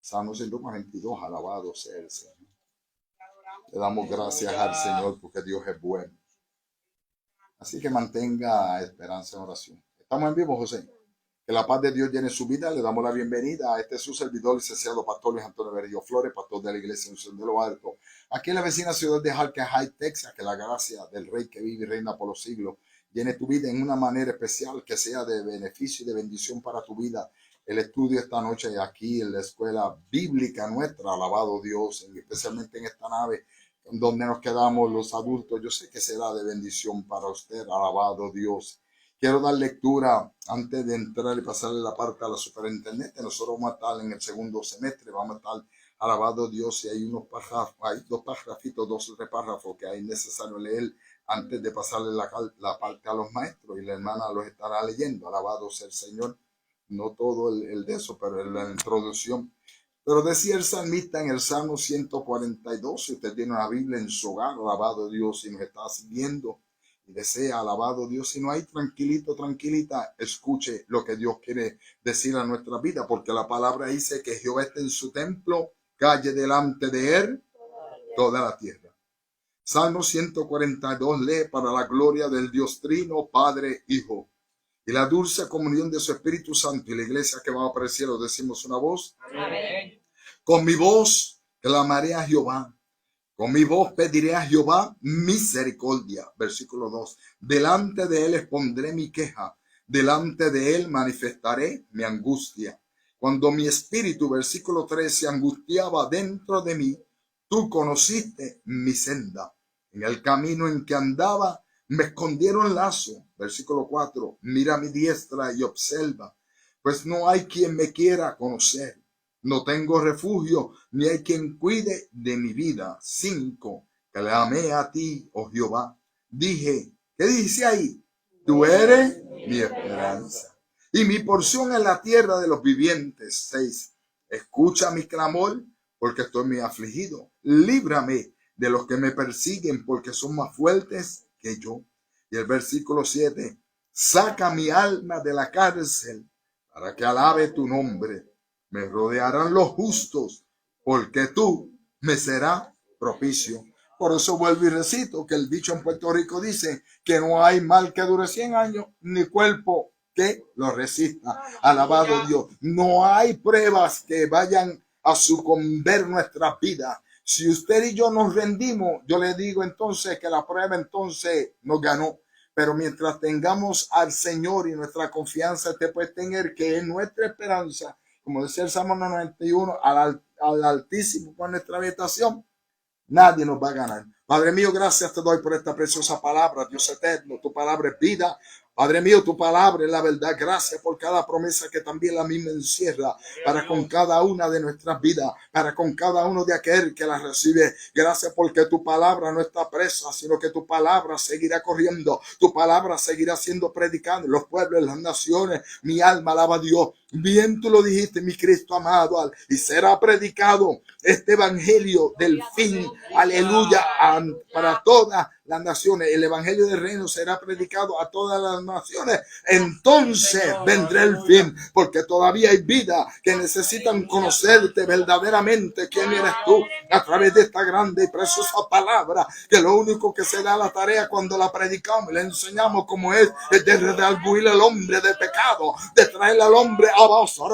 Salmo 142, alabado sea el Señor. Le damos gracias al Señor porque Dios es bueno. Así que mantenga esperanza en oración. Estamos en vivo, José. Que la paz de Dios llene su vida. Le damos la bienvenida a este su servidor, licenciado Pastor Luis Antonio Berrío Flores, pastor de la Iglesia Unción de lo Alto, aquí en la vecina ciudad de Harker Heights, Texas. Que la gracia del Rey que vive y reina por los siglos llene tu vida en una manera especial, que sea de beneficio y de bendición para tu vida. El estudio esta noche aquí en la escuela bíblica nuestra, alabado Dios, especialmente en esta nave donde nos quedamos los adultos. Yo sé que será de bendición para usted, alabado Dios. Quiero dar lectura antes de entrar y pasarle la parte a la superintendente. Nosotros vamos a estar en el segundo semestre, vamos a estar, alabado Dios, y hay unos párrafos, hay dos párrafitos, dos o tres párrafos que hay necesario leer antes de pasarle la parte a los maestros, y la hermana los estará leyendo. Alabado sea el Señor. No todo el de eso, pero en la introducción. Pero decía el salmista en el Salmo 142, si usted tiene una Biblia en su hogar, alabado Dios, y nos está siguiendo y desea, alabado Dios, si no hay, tranquilito, tranquilita, escuche lo que Dios quiere decir a nuestra vida, porque la palabra dice que Jehová está en su templo, calle delante de él toda la tierra. Salmo 142 lee para la gloria del Dios Trino, Padre, Hijo, y la dulce comunión de su Espíritu Santo. Y la iglesia que va a aparecer, lo decimos una voz. Amén. Con mi voz clamaré a Jehová. Con mi voz pediré a Jehová misericordia. Versículo 2. Delante de él expondré mi queja. Delante de él manifestaré mi angustia. Cuando mi espíritu, versículo 3, se angustiaba dentro de mí, tú conociste mi senda. En el camino en que andaba, me escondieron lazo. Versículo 4. Mira mi diestra y observa, pues no hay quien me quiera conocer. No tengo refugio, ni hay quien cuide de mi vida. 5. Clamé a ti, oh Jehová. Dije, ¿qué dice ahí? Tú eres mi esperanza y mi porción en la tierra de los vivientes. 6. Escucha mi clamor, porque estoy muy afligido. Líbrame de los que me persiguen, porque son más fuertes que yo. Y el versículo 7. Saca mi alma de la cárcel, para que alabe tu nombre. Me rodearán los justos, porque tú me serás propicio. Por eso vuelvo y recito que el dicho en Puerto Rico dice que no hay mal que dure 100 años, ni cuerpo que lo resista. Alabado Dios. No hay pruebas que vayan a sucumbir nuestras vidas. Si usted y yo nos rendimos, yo le digo entonces que la prueba entonces nos ganó. Pero mientras tengamos al Señor y nuestra confianza esté puesta en Él, que es nuestra esperanza, como decía el Salmo 91, al Altísimo por nuestra habitación, nadie nos va a ganar. Padre mío, gracias te doy por esta preciosa palabra, Dios eterno. Tu palabra es vida. Padre mío, tu palabra es la verdad. Gracias por cada promesa que también la misma encierra para con cada una de nuestras vidas, para con cada uno de aquel que la recibe. Gracias porque tu palabra no está presa, sino que tu palabra seguirá corriendo. Tu palabra seguirá siendo predicada en los pueblos, en las naciones. Mi alma alaba a Dios. Bien tú lo dijiste, mi Cristo amado, y será predicado este evangelio del fin, aleluya, para todas las naciones. El evangelio del reino será predicado a todas las naciones. Entonces vendrá el fin, porque todavía hay vida que necesitan conocerte verdaderamente quién eres tú a través de esta grande y preciosa palabra, que lo único que se da la tarea cuando la predicamos y le enseñamos cómo es de redarguir al hombre de pecado, de traer al hombre a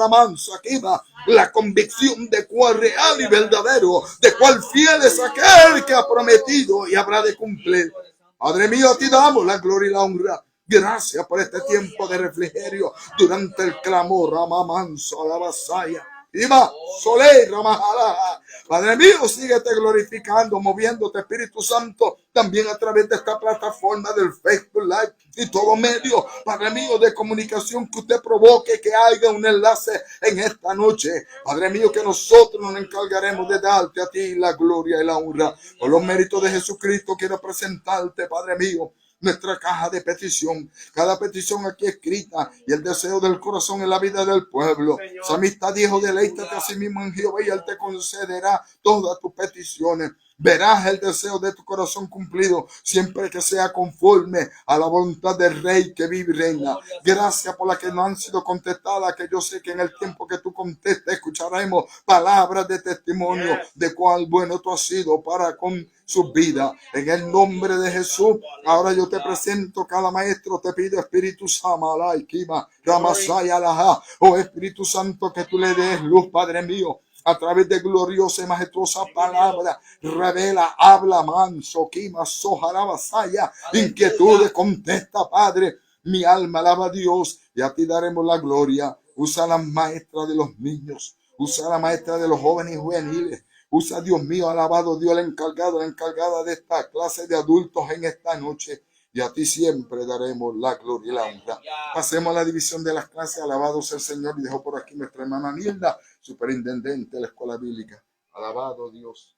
manso, aquí va la convicción de cuál real y verdadero, de cuál fiel es aquel que ha prometido y habrá de cumplir. Padre mío, a ti damos la gloria y la honra. Gracias por este tiempo de refrigerio durante el clamor. Ramamanso, alabasaya. Iba, Soler, Ramajala. Padre mío, síguete glorificando, moviéndote, Espíritu Santo, también a través de esta plataforma del Facebook Live y todo medio, Padre mío, de comunicación que usted provoque que haya un enlace en esta noche. Padre mío, que nosotros nos encargaremos de darte a ti la gloria y la honra. Por los méritos de Jesucristo quiero presentarte, Padre mío, nuestra caja de petición, cada petición aquí escrita y el deseo del corazón en la vida del pueblo. Esa amistad dijo, deleítate a sí mismo en Jehová y Él te concederá todas tus peticiones. Verás el deseo de tu corazón cumplido, siempre que sea conforme a la voluntad del Rey que vive y reina. Gracias por las que no han sido contestadas, que yo sé que en el tiempo que tú contestes escucharemos palabras de testimonio de cuál bueno tú has sido para con su vida. En el nombre de Jesús, ahora yo te presento cada maestro, te pido Espíritu Samalai, Kima, Ramasaya, Alaha, oh Espíritu Santo, que tú le des luz, Padre mío, a través de gloriosa y majestuosa palabra. Revela, habla, manso, Kima, Sojarabasaya, inquietudes, contesta, Padre. Mi alma alaba a Dios y a ti daremos la gloria. Usa la maestra de los niños, usa la maestra de los jóvenes y juveniles. Usa, Dios mío, alabado Dios, la encargada de esta clase de adultos en esta noche. Y a ti siempre daremos la gloria y la honra. Pasemos a la división de las clases. Alabado sea el Señor. Y dejo por aquí nuestra hermana Nilda, superintendente de la escuela bíblica. Alabado Dios.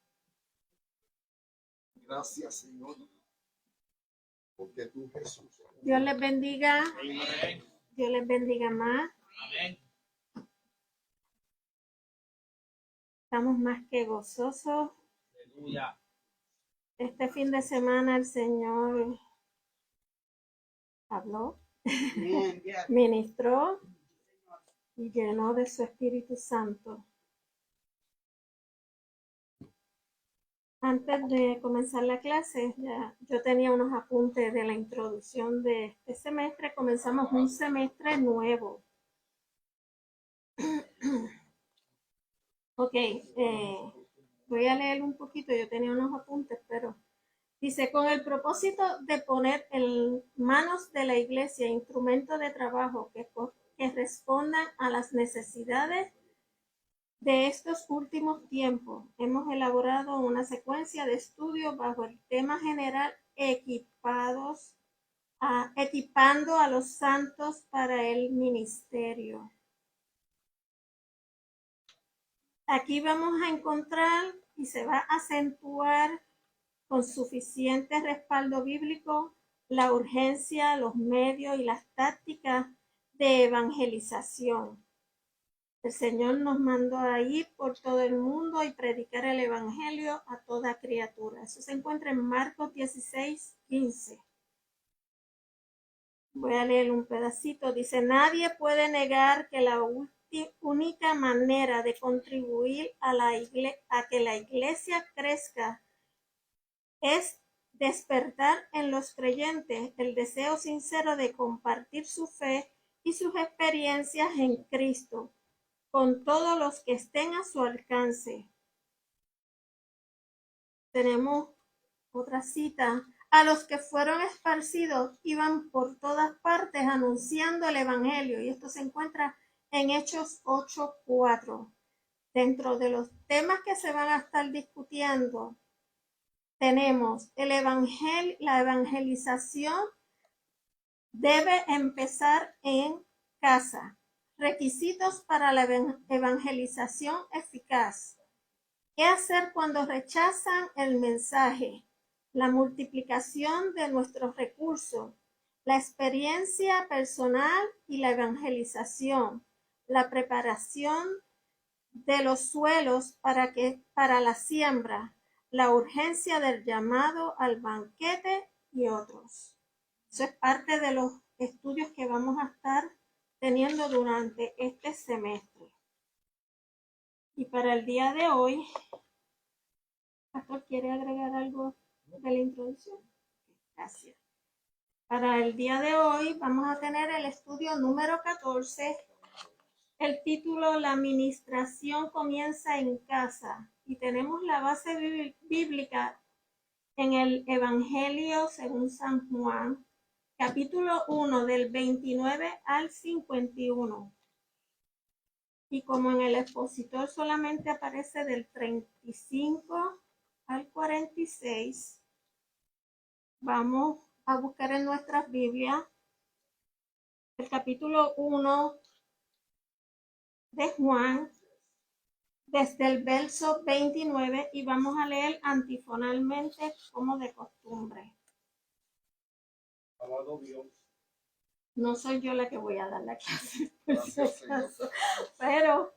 Gracias, Señor. Porque tú, Jesús. Dios les bendiga. Dios les bendiga más. Estamos más que gozosos. Este fin de semana el Señor habló, ministró y llenó de su Espíritu Santo. Antes de comenzar la clase, yo tenía unos apuntes de la introducción de este semestre. Comenzamos un semestre nuevo. Ok, voy a leer un poquito. Yo tenía unos apuntes, pero dice, con el propósito de poner en manos de la iglesia instrumentos de trabajo que respondan a las necesidades de estos últimos tiempos, hemos elaborado una secuencia de estudios bajo el tema general equipando a los santos para el ministerio. Aquí vamos a encontrar y se va a acentuar con suficiente respaldo bíblico la urgencia, los medios y las tácticas de evangelización. El Señor nos mandó a ir por todo el mundo y predicar el evangelio a toda criatura. Eso se encuentra en Marcos 16:15. Voy a leer un pedacito. Dice, nadie puede negar que la única manera de contribuir a que la iglesia crezca es despertar en los creyentes el deseo sincero de compartir su fe y sus experiencias en Cristo con todos los que estén a su alcance. Tenemos otra cita. A los que fueron esparcidos iban por todas partes anunciando el evangelio, y esto se encuentra en Hechos 8:4. Dentro de los temas que se van a estar discutiendo tenemos la evangelización debe empezar en casa. Requisitos para la evangelización eficaz. ¿Qué hacer cuando rechazan el mensaje? La multiplicación de nuestros recursos, la experiencia personal y la evangelización, la preparación de los suelos para la siembra, la urgencia del llamado al banquete y otros. Eso es parte de los estudios que vamos a estar teniendo durante este semestre. Y para el día de hoy, ¿Pastor quiere agregar algo de la introducción? Gracias. Para el día de hoy vamos a tener el estudio número 14. El título, la administración comienza en casa. Y tenemos la base bíblica en el Evangelio según San Juan, capítulo 1, del 29 al 51. Y como en el expositor solamente aparece del 35 al 46, vamos a buscar en nuestras Biblias el capítulo 1 de Juan, desde el verso 29, y vamos a leer antifonalmente como de costumbre. Alabado Dios. No soy yo la que voy a dar la clase, por si acaso, pero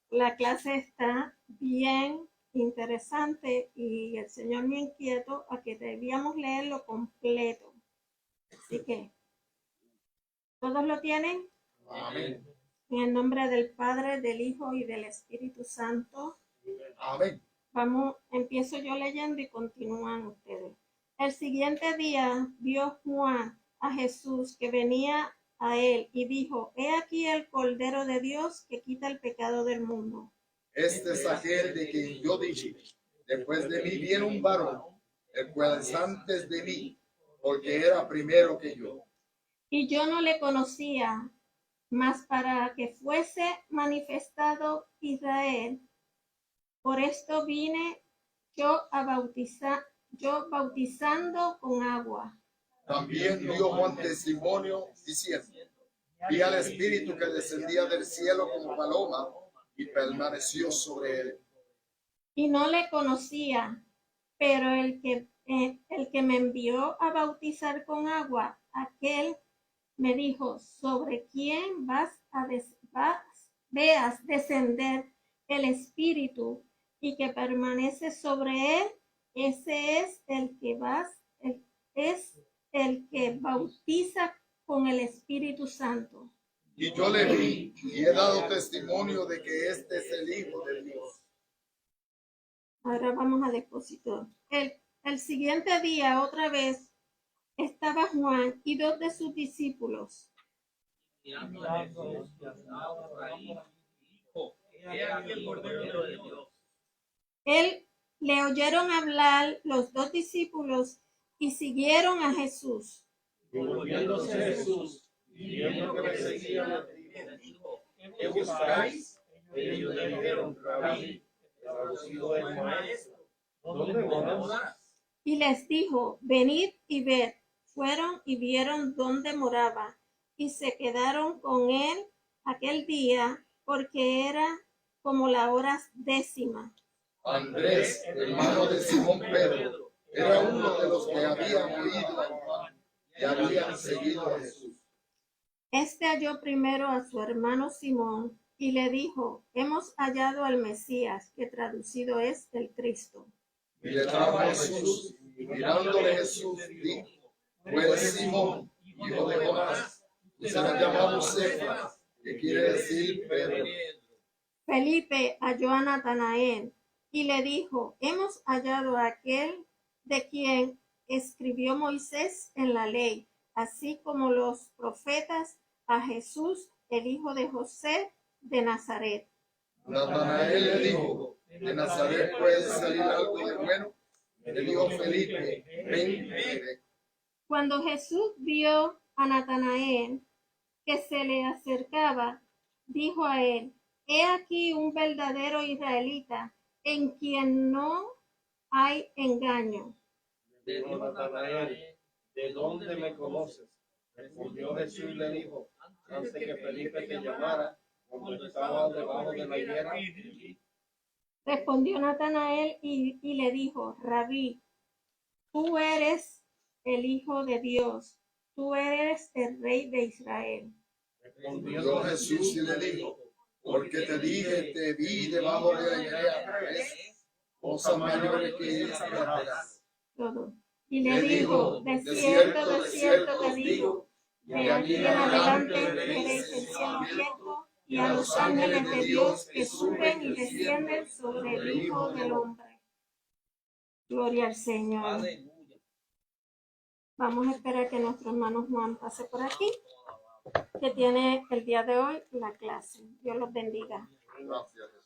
la clase está bien interesante y el Señor me inquietó a que debíamos leerlo completo. Así que, ¿todos lo tienen? Amén. En el nombre del Padre, del Hijo y del Espíritu Santo. Amén. Empiezo yo leyendo y continúan ustedes. El siguiente día vio Juan a Jesús que venía a él y dijo: He aquí el Cordero de Dios que quita el pecado del mundo. Este es aquel de quien yo dije, después de mí viene un varón, el cual es antes de mí, porque era primero que yo. Y yo no le conocía, mas para que fuese manifestado Israel, por esto vine yo bautizando con agua. También dio Juan testimonio diciendo, vi al Espíritu que descendía del cielo como paloma y permaneció sobre él. Y no le conocía, pero el que me envió a bautizar con agua, aquel me dijo: sobre quién veas descender el Espíritu y que permanece sobre él, ese es el que bautiza con el Espíritu Santo. Y yo le vi y he dado testimonio de que este es el Hijo de Dios. Ahora vamos al expositor. El siguiente día, otra vez, estaba Juan y dos de sus discípulos. Él le oyeron hablar los dos discípulos y siguieron a Jesús. Y volviéndose Jesús, y viendo que le seguían, le dijo: ¿Qué buscáis? Ellos le dijeron: Rabí, traducido es maestro, ¿dónde moras? Y les dijo: venid y ved. Fueron y vieron dónde moraba, y se quedaron con él aquel día, porque era como la hora 10. Andrés, hermano de Simón Pedro, era uno de los que habían oído a Juan y habían seguido a Jesús. Este halló primero a su hermano Simón y le dijo: hemos hallado al Mesías, que traducido es el Cristo. Y le trajo a Jesús, y mirándole Jesús dijo: tú eres Simón, hijo de Jonás, y será llamado Cefas, que quiere decir Pedro. Felipe halló a Natanael y le dijo: hemos hallado a aquel de quien escribió Moisés en la ley, así como los profetas, a Jesús, el hijo de José de Nazaret. Natanael le dijo: de Nazaret puede salir algo de bueno. Le dijo Felipe: ven y ve. Cuando Jesús vio a Natanael que se le acercaba, dijo a él: he aquí un verdadero israelita, en quien no hay engaño. Le dijo Natanael: ¿de dónde me conoces? Respondió Jesús y le dijo: antes que Felipe te llamara, cuando estabas debajo de la higuera. Respondió Natanael y le dijo: Rabí, tú eres el Hijo de Dios, tú eres el Rey de Israel. Respondió Jesús y le dijo: porque te dije, te vi debajo de la higuera, ¿ves? Cosas mayores que estas verás. Todo. Y le dijo: de cierto te digo, de aquí en adelante veréis el cielo abierto y a los ángeles de Dios que suben y descienden sobre el Hijo del Hombre. Gloria al Señor. Vamos a esperar que nuestro hermano Juan pase por aquí, que tiene el día de hoy la clase. Dios los bendiga. Gracias, Jesús.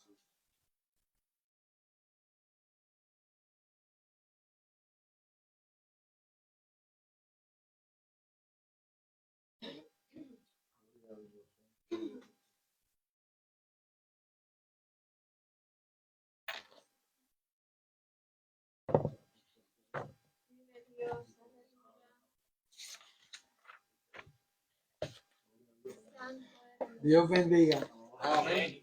Dios bendiga. Amén.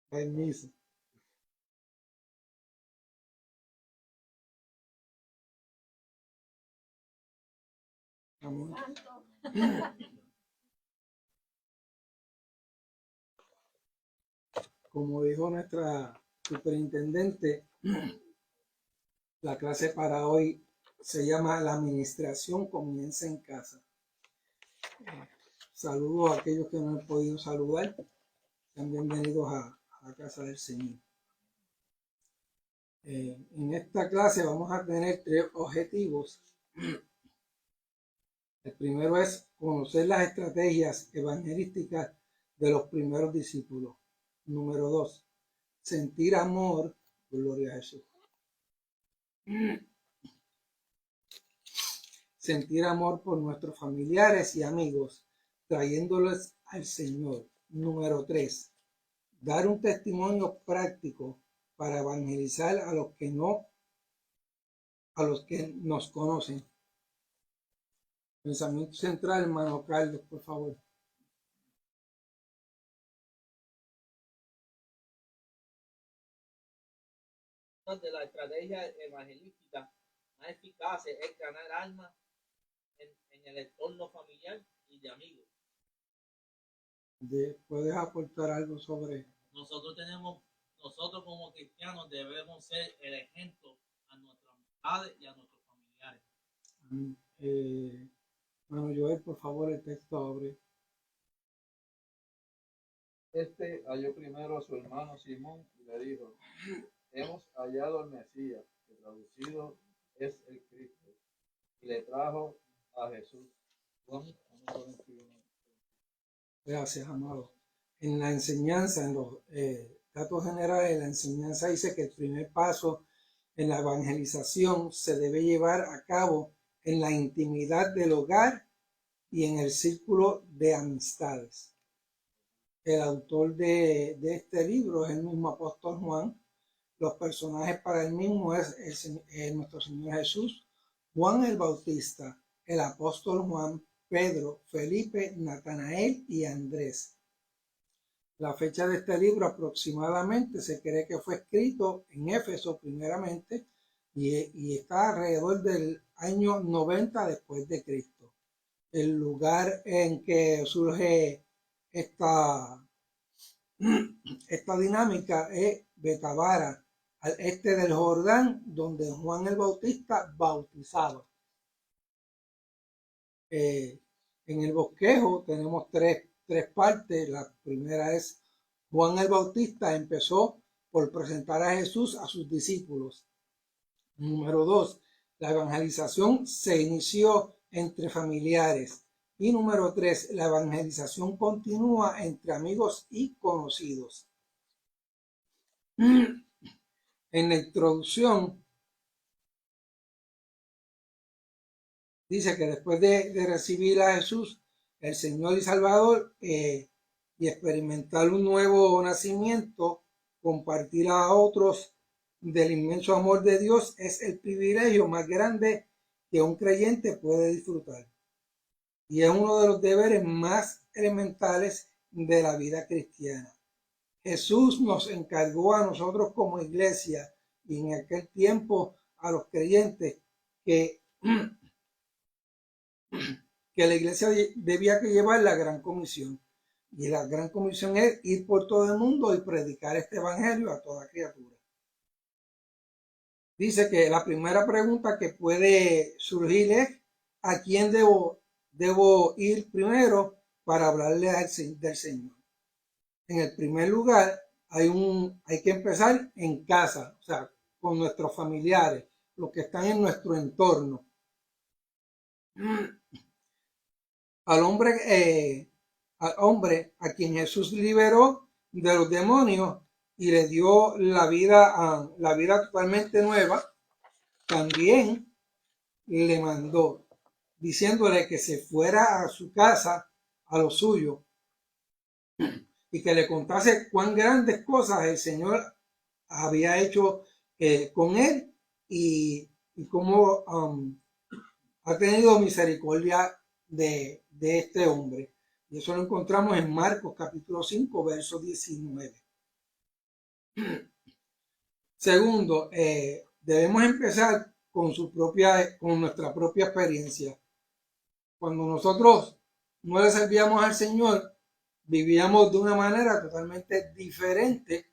Permiso. Amén. Como dijo nuestra Superintendente, la clase para hoy se llama La administración comienza en casa. Saludo a aquellos que no han podido saludar. Sean bienvenidos a la casa del Señor. En esta clase vamos a tener 3 objetivos. El primero es conocer las estrategias evangelísticas de los primeros discípulos. Número 2, sentir amor, gloria a Jesús. Sentir amor por nuestros familiares y amigos, trayéndoles al Señor. Número 3, dar un testimonio práctico para evangelizar a los que nos conocen. Pensamiento central, hermano Carlos, por favor. Una de las estrategias evangelísticas más eficaces es ganar almas en el entorno familiar y de amigos. ¿Puedes aportar algo sobre? Nosotros como cristianos debemos ser el ejemplo a nuestras amistades y a nuestros familiares. Hermano Joel, por favor, el texto abre. Este halló primero a su hermano Simón y le dijo: hemos hallado al Mesías, que traducido es el Cristo, y le trajo a Jesús. Juan 1:41. Gracias, amado. En la enseñanza, en los datos generales, la enseñanza dice que el primer paso en la evangelización se debe llevar a cabo en la intimidad del hogar y en el círculo de amistades. El autor de este libro es el mismo apóstol Juan. Los personajes para el mismo es nuestro Señor Jesús, Juan el Bautista, el apóstol Juan, Pedro, Felipe, Natanael y Andrés. La fecha de este libro aproximadamente se cree que fue escrito en Éfeso primeramente y está alrededor del año 90 después de Cristo. El lugar en que surge esta dinámica es Betabara, al este del Jordán, donde Juan el Bautista bautizaba. En el bosquejo tenemos tres partes. La primera es: Juan el Bautista empezó por presentar a Jesús a sus discípulos. Número 2, la evangelización se inició entre familiares. Y número 3, la evangelización continúa entre amigos y conocidos. En la introducción dice que después de recibir a Jesús, el Señor y Salvador, y experimentar un nuevo nacimiento, compartir a otros del inmenso amor de Dios es el privilegio más grande que un creyente puede disfrutar. Y es uno de los deberes más elementales de la vida cristiana. Jesús nos encargó a nosotros como iglesia y en aquel tiempo a los creyentes que la iglesia debía que llevar la gran comisión. Y la gran comisión es ir por todo el mundo y predicar este evangelio a toda criatura. Dice que la primera pregunta que puede surgir es: ¿a quién debo ir primero para hablarle del Señor? En el primer lugar, hay que empezar en casa, o sea, con nuestros familiares, los que están en nuestro entorno. Al hombre a quien Jesús liberó de los demonios y le dio la vida totalmente nueva, también le mandó, diciéndole que se fuera a su casa, a lo suyo, y que le contase cuán grandes cosas el Señor había hecho con él y cómo ha tenido misericordia de este hombre. Y eso lo encontramos en Marcos capítulo 5, verso 19. Segundo, debemos empezar con nuestra propia experiencia. Cuando nosotros no le servíamos al Señor, vivíamos de una manera totalmente diferente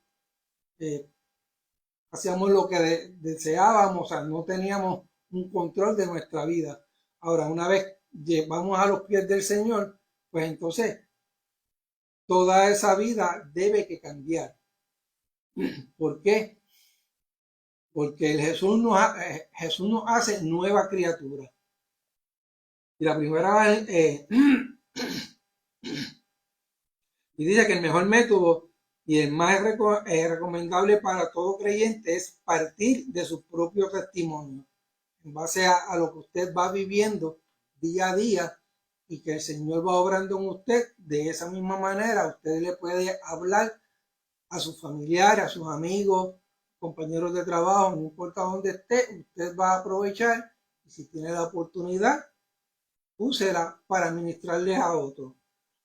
hacíamos lo que deseábamos, o sea, no teníamos un control de nuestra vida. Ahora, una vez vamos a los pies del Señor, pues entonces toda esa vida debe que cambiar. ¿Por qué? Porque Jesús nos hace nueva criatura. Y la primera vez, y dice que el mejor método y el más recomendable para todo creyente es partir de su propio testimonio, en base a lo que usted va viviendo día a día y que el Señor va obrando en usted. De esa misma manera, usted le puede hablar a sus familiares, a sus amigos, compañeros de trabajo, no importa dónde esté, usted va a aprovechar y si tiene la oportunidad, úsela para ministrarles a otros.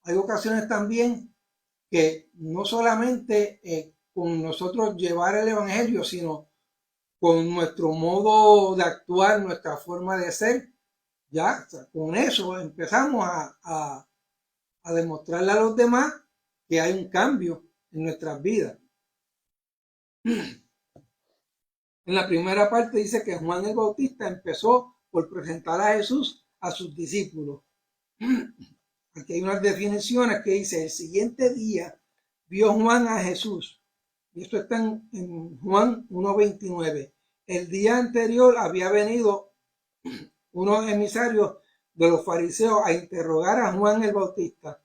Hay ocasiones también que no solamente con nosotros llevar el evangelio, sino con nuestro modo de actuar, nuestra forma de ser, ya o sea, con eso empezamos a demostrarle a los demás que hay un cambio en nuestras vidas. En la primera parte dice que Juan el Bautista empezó por presentar a Jesús a sus discípulos. Aquí hay unas definiciones que dice: el siguiente día vio Juan a Jesús. Y esto está en Juan 1:29. El día anterior había venido unos emisarios de los fariseos a interrogar a Juan el Bautista.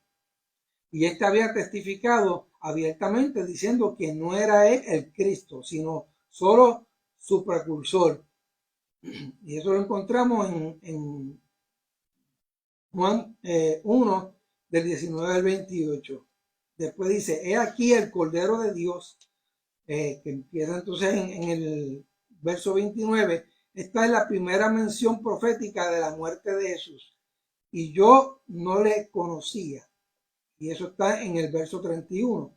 Y este había testificado abiertamente diciendo que no era él el Cristo, sino solo su precursor. Y eso lo encontramos en Juan 1, del 19 al 28. Después dice: he aquí el Cordero de Dios, que empieza entonces en el verso 29. Esta es la primera mención profética de la muerte de Jesús. Y yo no le conocía. Y eso está en el verso 31.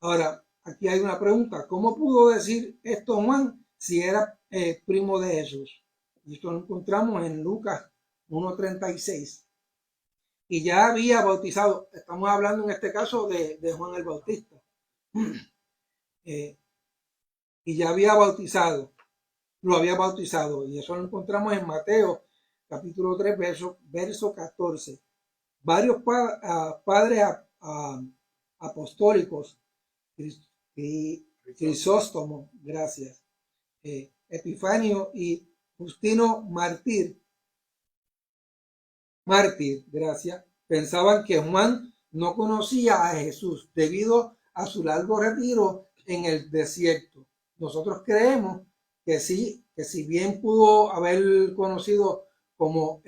Ahora, aquí hay una pregunta: ¿cómo pudo decir esto Juan si era primo de Jesús? Y esto lo encontramos en Lucas 1:36. Y ya había bautizado, estamos hablando en este caso de Juan el Bautista, y ya había bautizado, lo había bautizado, y eso lo encontramos en Mateo capítulo 3, verso 14. Varios padres apostólicos, Crisóstomo, gracias, Epifanio y Justino mártir, gracias, pensaban que Juan no conocía a Jesús debido a su largo retiro en el desierto. Nosotros creemos que sí, que si bien pudo haber conocido como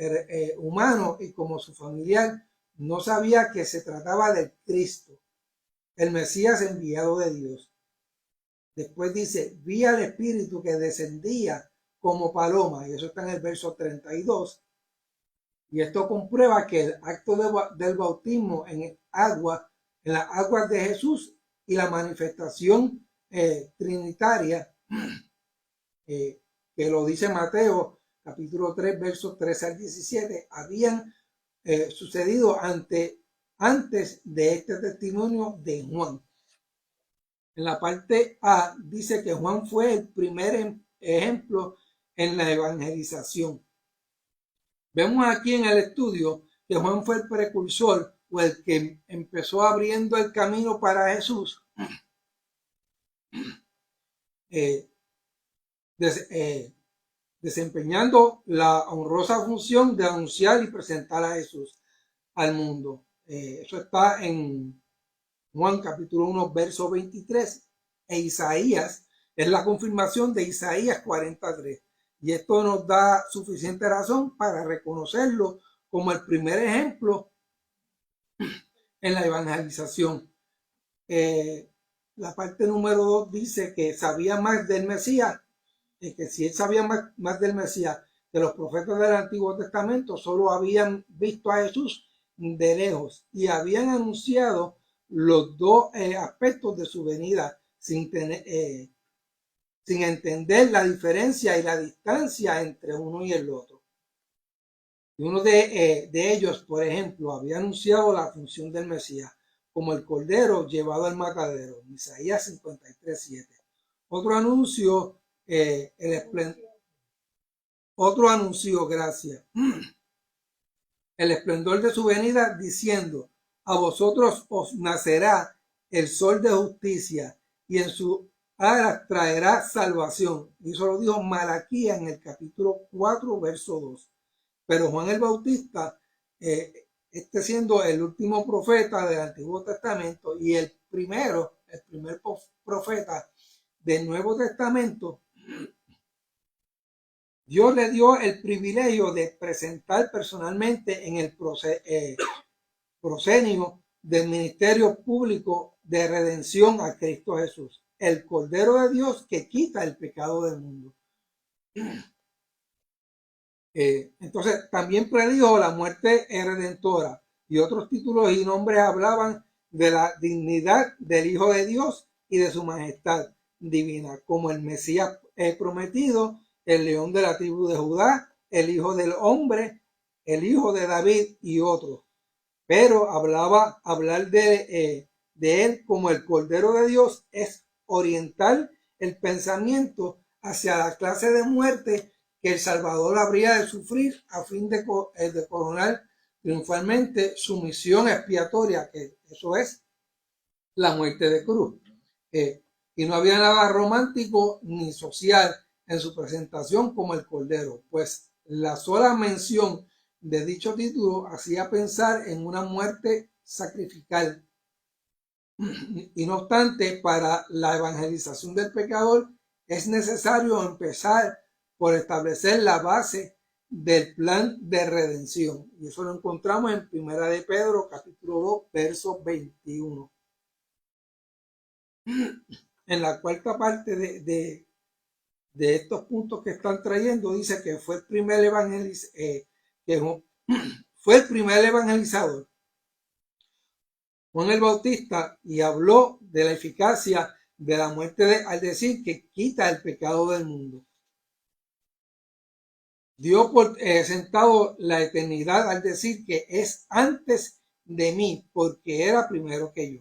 humano y como su familiar, no sabía que se trataba del Cristo, el Mesías enviado de Dios. Después dice: vi al Espíritu que descendía como paloma, y eso está en el verso 32. Y esto comprueba que el acto del bautismo en las aguas de Jesús y la manifestación trinitaria, que lo dice Mateo capítulo 3, versos 13 al 17, habían sucedido antes de este testimonio de Juan. En la parte A dice que Juan fue el primer ejemplo en la evangelización. Vemos aquí en el estudio que Juan fue el precursor o el que empezó abriendo el camino para Jesús, desempeñando la honrosa función de anunciar y presentar a Jesús al mundo. Eso está en Juan capítulo 1, verso 23. E Isaías es la confirmación de Isaías 43. Y esto nos da suficiente razón para reconocerlo como el primer ejemplo en la evangelización. La parte número 2 dice que sabía más del Mesías, que si él sabía más del Mesías que los profetas del Antiguo Testamento, solo habían visto a Jesús de lejos y habían anunciado los dos aspectos de su venida sin entender la diferencia y la distancia entre uno y el otro. Y uno de ellos, por ejemplo, había anunciado la función del Mesías como el cordero llevado al matadero, Isaías 53:7. Otro anuncio, otro anunció, gracias, el esplendor de su venida, diciendo: a vosotros os nacerá el sol de justicia, y en su aras traerá salvación. Y eso lo dijo Malaquías en el capítulo 4, verso 2. Pero Juan el Bautista, siendo el último profeta del Antiguo Testamento y el primer profeta del Nuevo Testamento, Dios le dio el privilegio de presentar personalmente en el proscenio del ministerio público de redención a Cristo Jesús, el Cordero de Dios que quita el pecado del mundo. Entonces también predijo la muerte redentora, y otros títulos y nombres hablaban de la dignidad del Hijo de Dios y de su majestad divina, como el Mesías prometido, el león de la tribu de Judá, el Hijo del Hombre, el Hijo de David y otros. Pero hablar de él como el Cordero de Dios es orientar el pensamiento hacia la clase de muerte que el Salvador habría de sufrir a fin de coronar triunfalmente su misión expiatoria, que eso es la muerte de cruz. Y no había nada romántico ni social en su presentación como el Cordero, pues la sola mención de dicho título hacía pensar en una muerte sacrificial. Y no obstante, para la evangelización del pecador es necesario empezar por establecer la base del plan de redención. Y eso lo encontramos en Primera de Pedro, capítulo 2, verso 21. En la cuarta parte de estos puntos que están trayendo, dice que fue el primer evangelizador, Juan el Bautista, y habló de la eficacia de la muerte al decir que quita el pecado del mundo. Dio por sentado la eternidad al decir que es antes de mí, porque era primero que yo.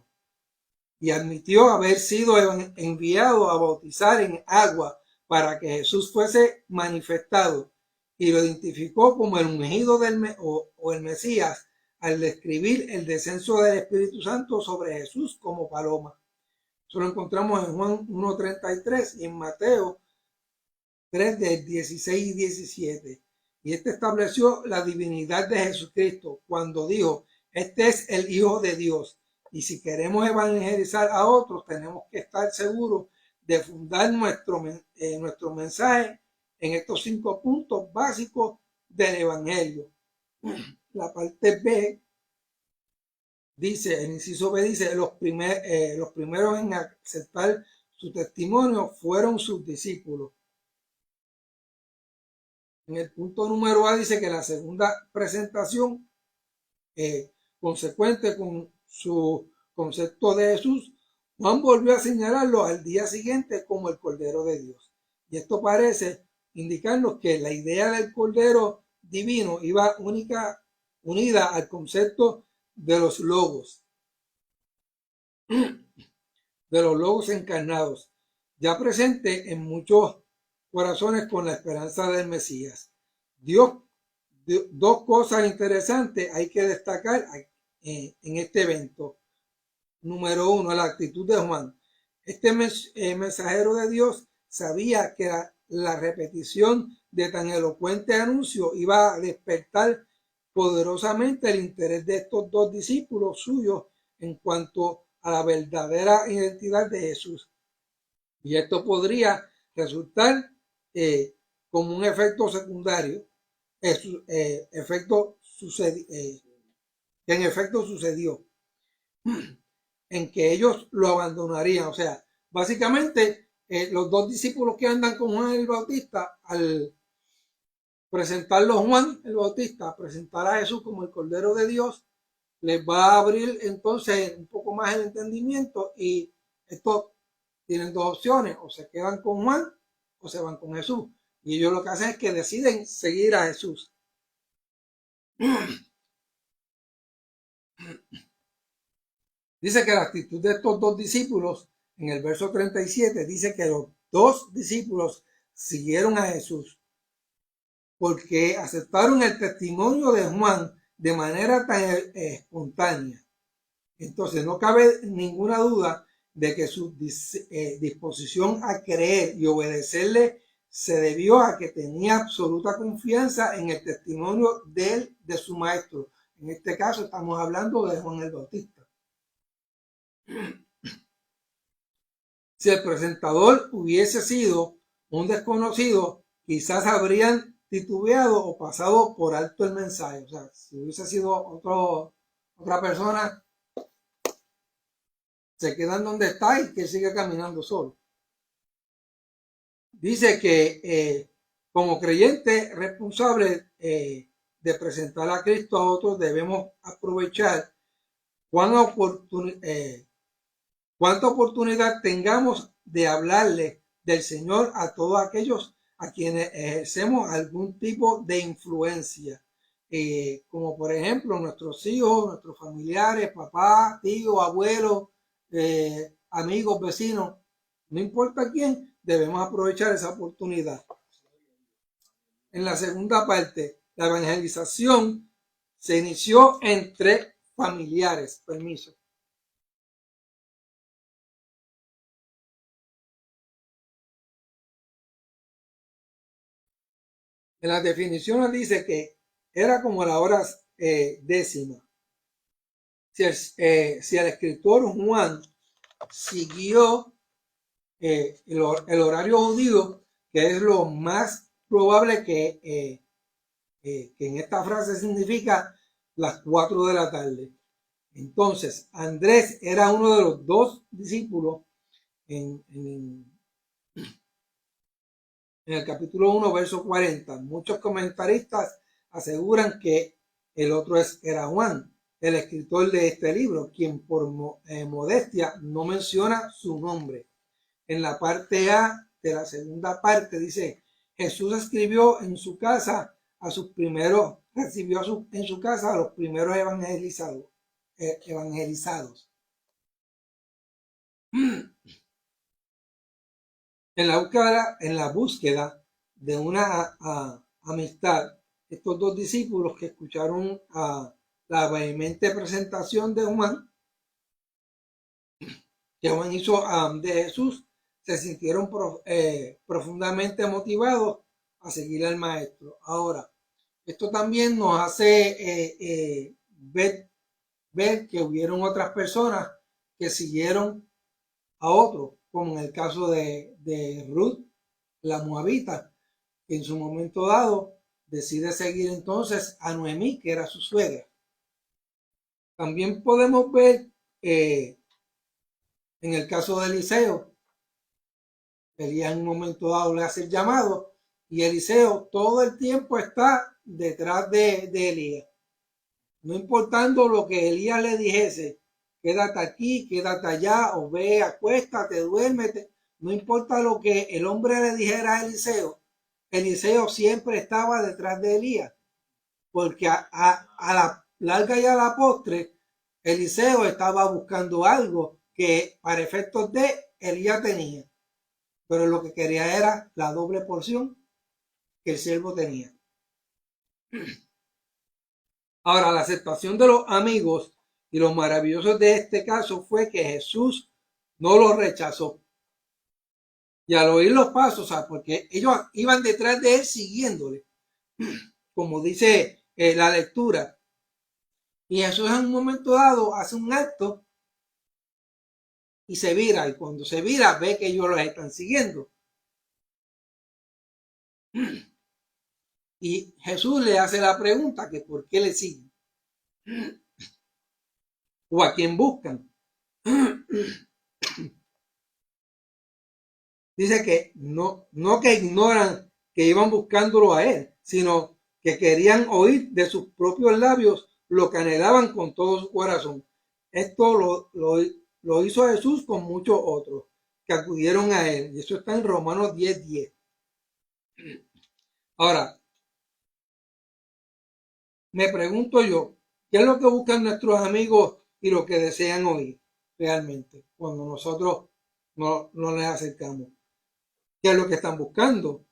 Y admitió haber sido enviado a bautizar en agua para que Jesús fuese manifestado, y lo identificó como el ungido o el Mesías al describir el descenso del Espíritu Santo sobre Jesús como paloma. Eso lo encontramos en Juan 1:33 y en Mateo 3 del 16 y 17. Y estableció la divinidad de Jesucristo cuando dijo: este es el Hijo de Dios. Y si queremos evangelizar a otros, tenemos que estar seguros de fundar nuestro mensaje en estos 5 puntos básicos del Evangelio. La parte B dice, el inciso B dice: los primeros en aceptar su testimonio fueron sus discípulos. En el punto número A dice que la segunda presentación, consecuente con su concepto de Jesús, Juan volvió a señalarlo al día siguiente como el Cordero de Dios. Y esto parece indicarnos que la idea del Cordero divino iba unida al concepto de los logos encarnados, ya presente en muchos corazones con la esperanza del Mesías. Dos cosas interesantes hay que destacar en este evento. Número 1, la actitud de Juan. Este mensajero de Dios sabía que la repetición de tan elocuente anuncio iba a despertar poderosamente el interés de estos 2 discípulos suyos en cuanto a la verdadera identidad de Jesús. Y esto podría resultar como un efecto secundario, que en efecto sucedió, en que ellos lo abandonarían. O sea, básicamente los 2 discípulos que andan con Juan el Bautista, al presentarlo Juan el Bautista, presentar a Jesús como el Cordero de Dios, les va a abrir entonces un poco más el entendimiento, y esto tienen 2 opciones: o se quedan con Juan o se van con Jesús. Y ellos lo que hacen es que deciden seguir a Jesús. Dice que la actitud de estos 2 discípulos, en el verso 37, dice que los 2 discípulos siguieron a Jesús porque aceptaron el testimonio de Juan de manera tan espontánea. Entonces no cabe ninguna duda de que su disposición a creer y obedecerle se debió a que tenía absoluta confianza en el testimonio de su maestro. En este caso estamos hablando de Juan el Bautista. Si el presentador hubiese sido un desconocido, quizás habrían titubeado o pasado por alto el mensaje. O sea, si hubiese sido otra persona, se quedan donde está y que sigue caminando solo. Dice que como creyente responsable de presentar a Cristo a otros, debemos aprovechar cuánta oportunidad tengamos de hablarle del Señor a todos aquellos a quienes ejercemos algún tipo de influencia, como por ejemplo nuestros hijos, nuestros familiares, papá, tío, abuelo, amigos, vecinos, no importa quién, debemos aprovechar esa oportunidad. En la segunda parte, la evangelización se inició entre familiares. Permiso. En las definiciones dice que era como la hora décima. Si el escritor Juan siguió el horario judío, que es lo más probable que en esta frase significa las 4 de la tarde. Entonces, Andrés era uno de los 2 discípulos en el capítulo 1, verso 40. Muchos comentaristas aseguran que el otro era Juan, el escritor de este libro, quien por modestia no menciona su nombre. En la parte A de la segunda parte dice: Jesús escribió en su casa recibió en su casa a los primeros evangelizados. En la búsqueda de una amistad, estos 2 discípulos que escucharon la vehemente presentación de Juan, que Juan hizo de Jesús, se sintieron profundamente motivados a seguir al maestro. Ahora, esto también nos hace ver que hubieron otras personas que siguieron a otros, como en el caso de Ruth, la moabita, que en su momento dado decide seguir entonces a Noemí, que era su suegra. También podemos ver en el caso de Eliseo, Elías en un momento dado le hace el llamado y Eliseo todo el tiempo está detrás de Elías. No importando lo que Elías le dijese, quédate aquí, quédate allá, o ve, acuéstate, duérmete. No importa lo que el hombre le dijera a Eliseo, Eliseo siempre estaba detrás de Elías, porque a la larga y a la postre, Eliseo estaba buscando algo que para efectos de Elías tenía, pero lo que quería era la doble porción que el siervo tenía. Ahora, la aceptación de los amigos y lo maravilloso de este caso fue que Jesús no los rechazó. Y al oír los pasos, ¿sabes? Porque ellos iban detrás de él siguiéndole, como dice la lectura. Y Jesús en un momento dado hace un acto y se vira. Y cuando se vira ve que ellos los están siguiendo. Y Jesús le hace la pregunta que por qué le siguen. O a quién buscan. Dice que no que ignoran que iban buscándolo a él, sino que querían oír de sus propios labios lo que anhelaban con todo su corazón. Esto lo hizo Jesús con muchos otros que acudieron a él. Y eso está en Romanos 10:10. Ahora, me pregunto yo, ¿qué es lo que buscan nuestros amigos y lo que desean oír realmente cuando nosotros no les acercamos? qué es lo que están buscando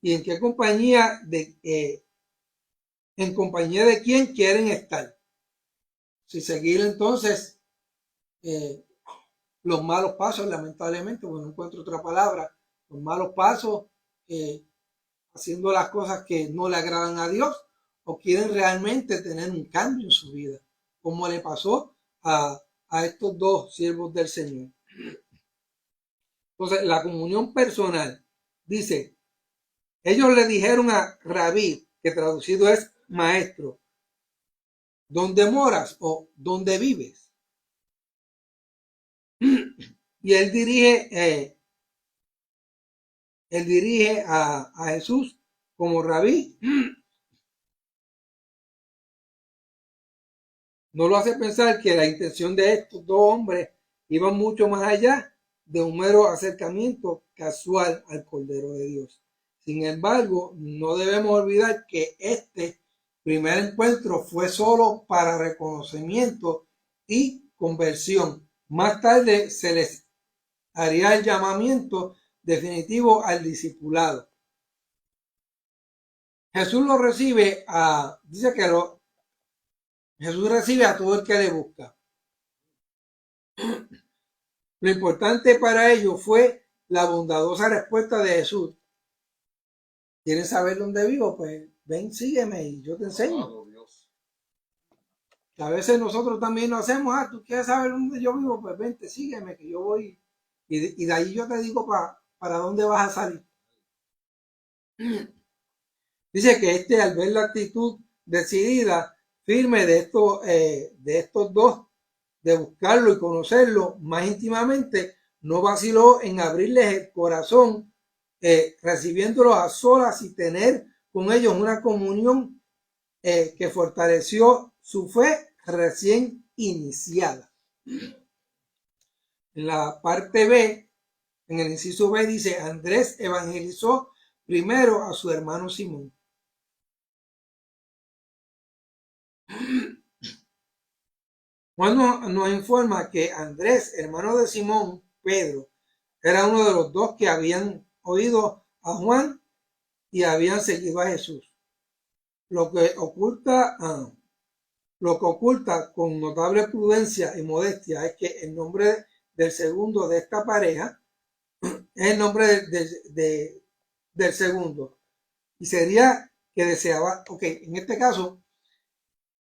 y en qué compañía en compañía de quién quieren estar. Si seguir entonces los malos pasos, lamentablemente, pues no encuentro otra palabra, los malos pasos, haciendo las cosas que no le agradan a Dios, o quieren realmente tener un cambio en su vida, como le pasó a estos dos siervos del Señor. Entonces, la comunión personal, dice, ellos le dijeron a Rabí, que traducido es maestro, ¿dónde moras o dónde vives? Y él dirige a Jesús como Rabí. No lo hace pensar que la intención de estos dos hombres iba mucho más allá de un mero acercamiento casual al Cordero de Dios. Sin embargo, no debemos olvidar que este primer encuentro fue solo para reconocimiento y conversión. Más tarde se les haría el llamamiento definitivo al discipulado. Jesús lo recibe dice que Jesús recibe a todo el que le busca. Lo importante para ellos fue la bondadosa respuesta de Jesús. ¿Quieres saber dónde vivo? Pues ven, sígueme y yo te enseño. A veces nosotros también lo hacemos. ¿Tú quieres saber dónde yo vivo? Pues vente, sígueme, que yo voy. Y de ahí yo te digo para dónde vas a salir. Dice que al ver la actitud decidida, firme de estos dos, de buscarlo y conocerlo más íntimamente, no vaciló en abrirles el corazón, recibiéndolos a solas y tener con ellos una comunión que fortaleció su fe recién iniciada. En la parte B, en el inciso B dice, Andrés evangelizó primero a su hermano Simón. Juan nos informa que Andrés, hermano de Simón, Pedro, era uno de los dos que habían oído a Juan y habían seguido a Jesús. Lo que oculta con notable prudencia y modestia es que el nombre del segundo de esta pareja es el nombre del segundo. Y sería que deseaba, en este caso,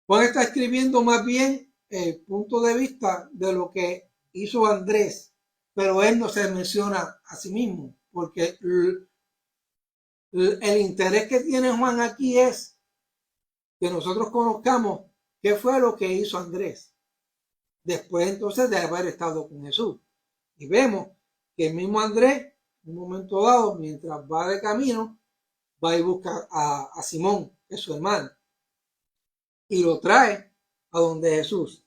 Juan está escribiendo más bien el punto de vista de lo que hizo Andrés, pero él no se menciona a sí mismo, porque el interés que tiene Juan aquí es que nosotros conozcamos qué fue lo que hizo Andrés después entonces de haber estado con Jesús. Y vemos que el mismo Andrés, en un momento dado, mientras va de camino, va y busca a Simón, que es su hermano, y lo trae a donde Jesús.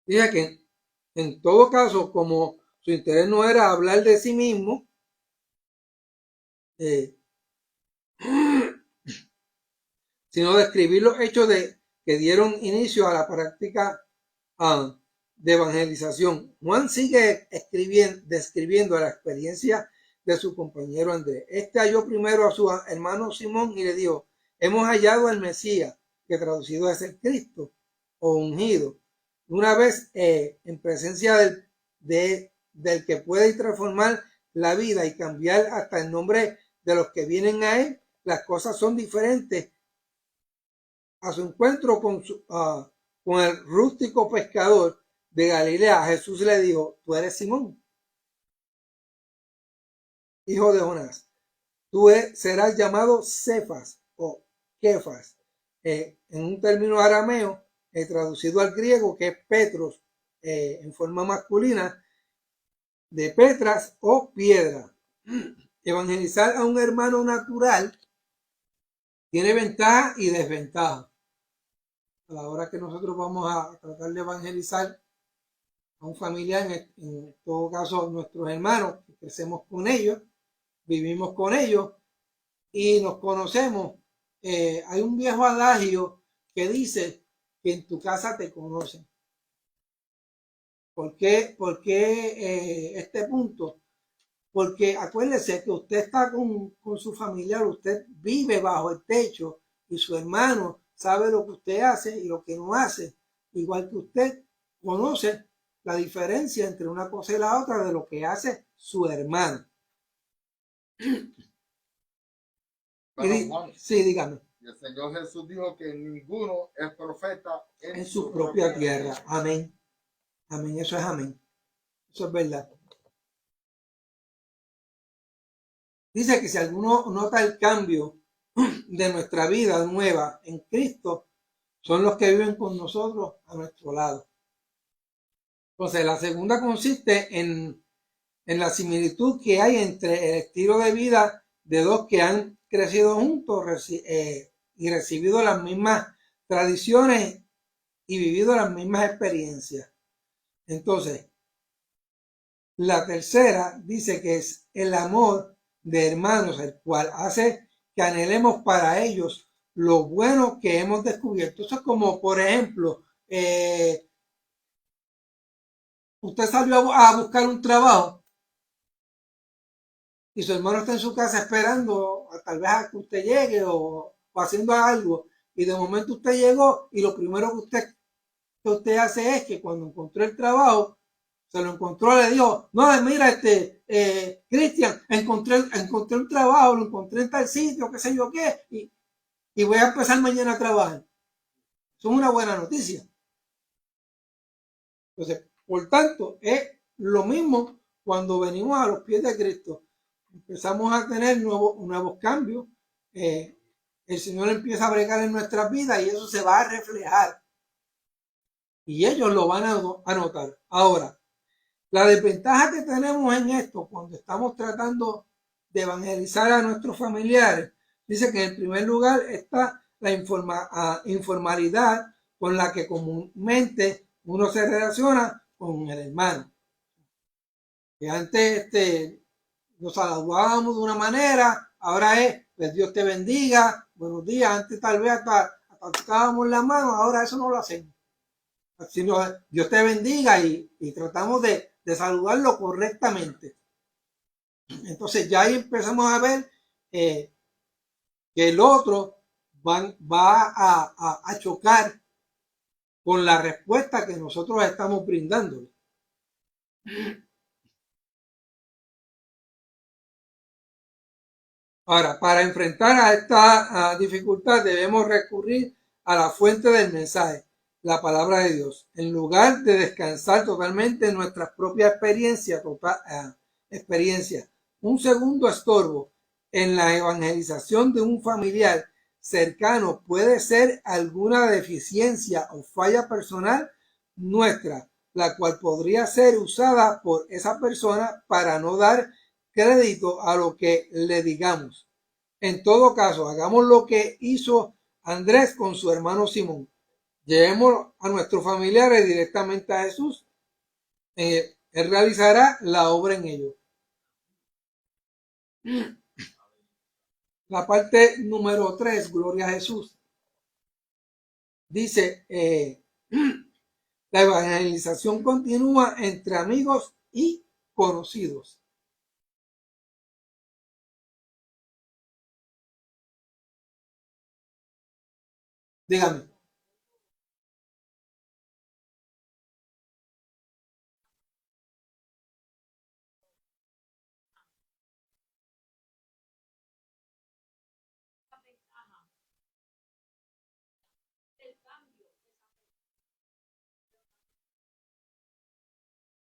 Dice que en todo caso, como su interés no era hablar de sí mismo, sino describir los hechos que dieron inicio a la práctica de evangelización. Juan sigue describiendo la experiencia de su compañero Andrés. Este halló primero a su hermano Simón y le dijo, hemos hallado al Mesías, que traducido es el Cristo o ungido. Una vez en presencia del que puede transformar la vida y cambiar hasta el nombre de los que vienen a él, las cosas son diferentes. A su encuentro con el rústico pescador de Galilea, Jesús le dijo, tú eres Simón, hijo de Jonás. Tú serás llamado Cefas o Kefas, en un término arameo traducido al griego, que es Petros, en forma masculina, de Petras o piedra. Evangelizar a un hermano natural tiene ventaja y desventaja. A la hora que nosotros vamos a tratar de evangelizar a un familiar, en todo caso nuestros hermanos, que crecemos con ellos, vivimos con ellos y nos conocemos, hay un viejo adagio que dice que en tu casa te conocen. ¿Por qué este punto? Porque acuérdese que usted está con su familiar, usted vive bajo el techo y su hermano sabe lo que usted hace y lo que no hace. Igual que usted conoce la diferencia entre una cosa y la otra de lo que hace su hermano. Pero Juan, Sí, dígame. y el Señor Jesús dijo que ninguno es profeta En su propia tierra. Amén. Amén. Eso es amén. Eso es verdad. Dice que si alguno nota el cambio de nuestra vida nueva en Cristo, son los que viven con nosotros a nuestro lado. Entonces, la segunda consiste en la similitud que hay entre el estilo de vida de dos que han crecido juntos y recibido las mismas tradiciones y vivido las mismas experiencias. Entonces, la tercera dice que es el amor de hermanos, el cual hace que anhelemos para ellos lo bueno que hemos descubierto. Eso es como, por ejemplo, usted salió a buscar un trabajo y su hermano está en su casa esperando tal vez a que usted llegue o haciendo algo, y de momento usted llegó y lo primero que usted hace es que cuando encontró el trabajo, se lo encontró, le dijo, no, mira, Cristian, encontré un trabajo, lo encontré en tal sitio, qué sé yo qué, y voy a empezar mañana a trabajar. Eso es una buena noticia. Entonces, por tanto, es lo mismo cuando venimos a los pies de Cristo. Empezamos a tener nuevos cambios. El Señor empieza a bregar en nuestras vidas y eso se va a reflejar. Y ellos lo van a notar. Ahora, la desventaja que tenemos en esto cuando estamos tratando de evangelizar a nuestros familiares, dice que en primer lugar está la informalidad con la que comúnmente uno se relaciona con el hermano. Que antes nos saludábamos de una manera, ahora es, pues Dios te bendiga, buenos días, antes tal vez hasta tocábamos la mano, ahora eso no lo hacemos. Sino Dios te bendiga y tratamos de saludarlo correctamente. Entonces ya ahí empezamos a ver que el otro va a chocar con la respuesta que nosotros estamos brindándole. Ahora, para enfrentar a esta dificultad debemos recurrir a la fuente del mensaje, la palabra de Dios, en lugar de descansar totalmente en nuestras propias experiencias. Un segundo estorbo en la evangelización de un familiar cercano puede ser alguna deficiencia o falla personal nuestra, la cual podría ser usada por esa persona para no dar crédito a lo que le digamos. En todo caso, hagamos lo que hizo Andrés con su hermano Simón. Llevemos a nuestros familiares directamente a Jesús. Él realizará la obra en ellos. La parte número 3, Gloria a Jesús. Dice, la evangelización continúa entre amigos y conocidos. Dígame.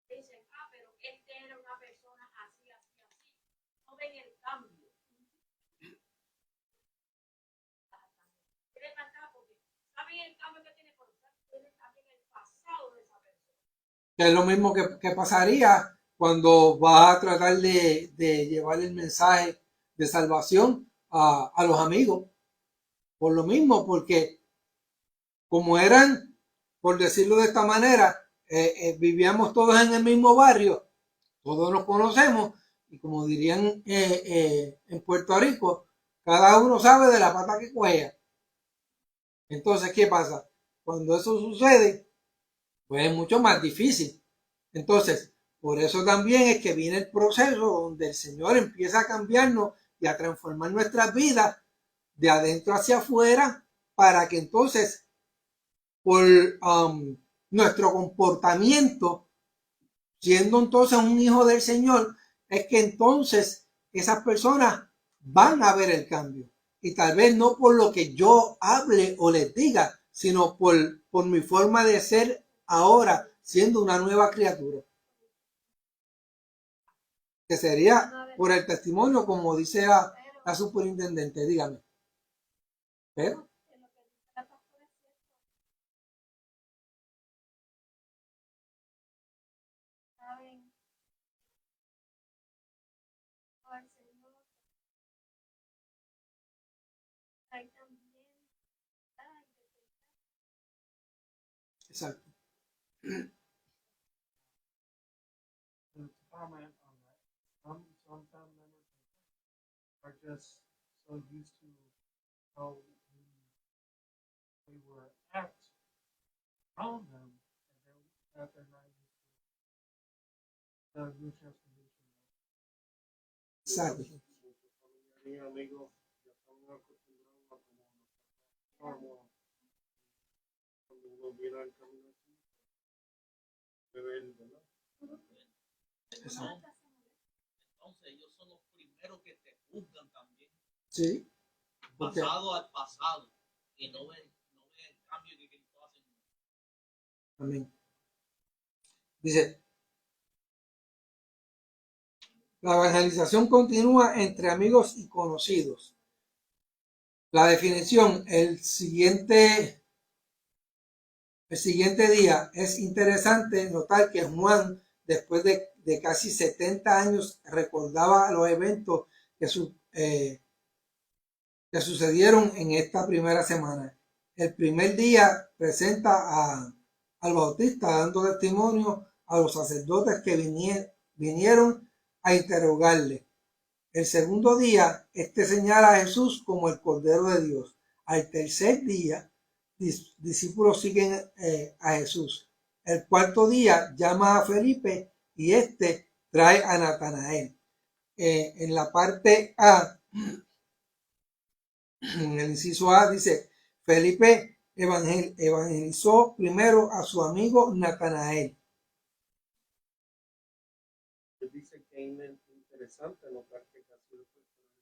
Dicen, pero este era una persona así, así, así. No ven el cambio. Quieren matar porque saben el cambio que tiene, pero tienen también el pasado de esa persona. Que es lo mismo que pasaría cuando vas a tratar de llevar el mensaje de salvación a los amigos. Por lo mismo, porque como eran, por decirlo de esta manera, vivíamos todos en el mismo barrio, todos nos conocemos, y como dirían en Puerto Rico, cada uno sabe de la pata que cuelga. Entonces, ¿qué pasa? Cuando eso sucede, pues es mucho más difícil, Entonces, por eso también es que viene el proceso donde el Señor empieza a cambiarnos y a transformar nuestras vidas de adentro hacia afuera, para que entonces por nuestro comportamiento, siendo entonces un hijo del Señor, es que entonces esas personas van a ver el cambio. Y tal vez no por lo que yo hable o les diga, sino por mi forma de ser ahora, siendo una nueva criatura. Que sería por el testimonio, como dice la superintendente. Dígame. ¿Pero? Exacto. To comment on that, some family members are just so used to how we were act around them, and then that they're not used to the new transformation. Exacto. Mi amigo, ya estamos acostumbrados a como cuando uno viene al camino así, beber, ¿verdad? Exacto. Entonces ellos son los primeros que te juzgan también, Sí. Porque, pasado al pasado, y no ven el cambio que Cristo hace. amén. Dice, la evangelización continúa entre amigos y conocidos. La definición, el siguiente día, es interesante notar que Juan, después de casi 70 años, recordaba los eventos que sucedieron en esta primera semana. El primer día presenta al Bautista dando testimonio a los sacerdotes que vinieron a interrogarle. El segundo día, señala a Jesús como el Cordero de Dios. Al tercer día, discípulos siguen a Jesús. El cuarto día llama a Felipe y trae a Natanael. En la parte A, en el inciso A dice, Felipe evangelizó primero a su amigo Natanael. Dice que es interesante notar que casi el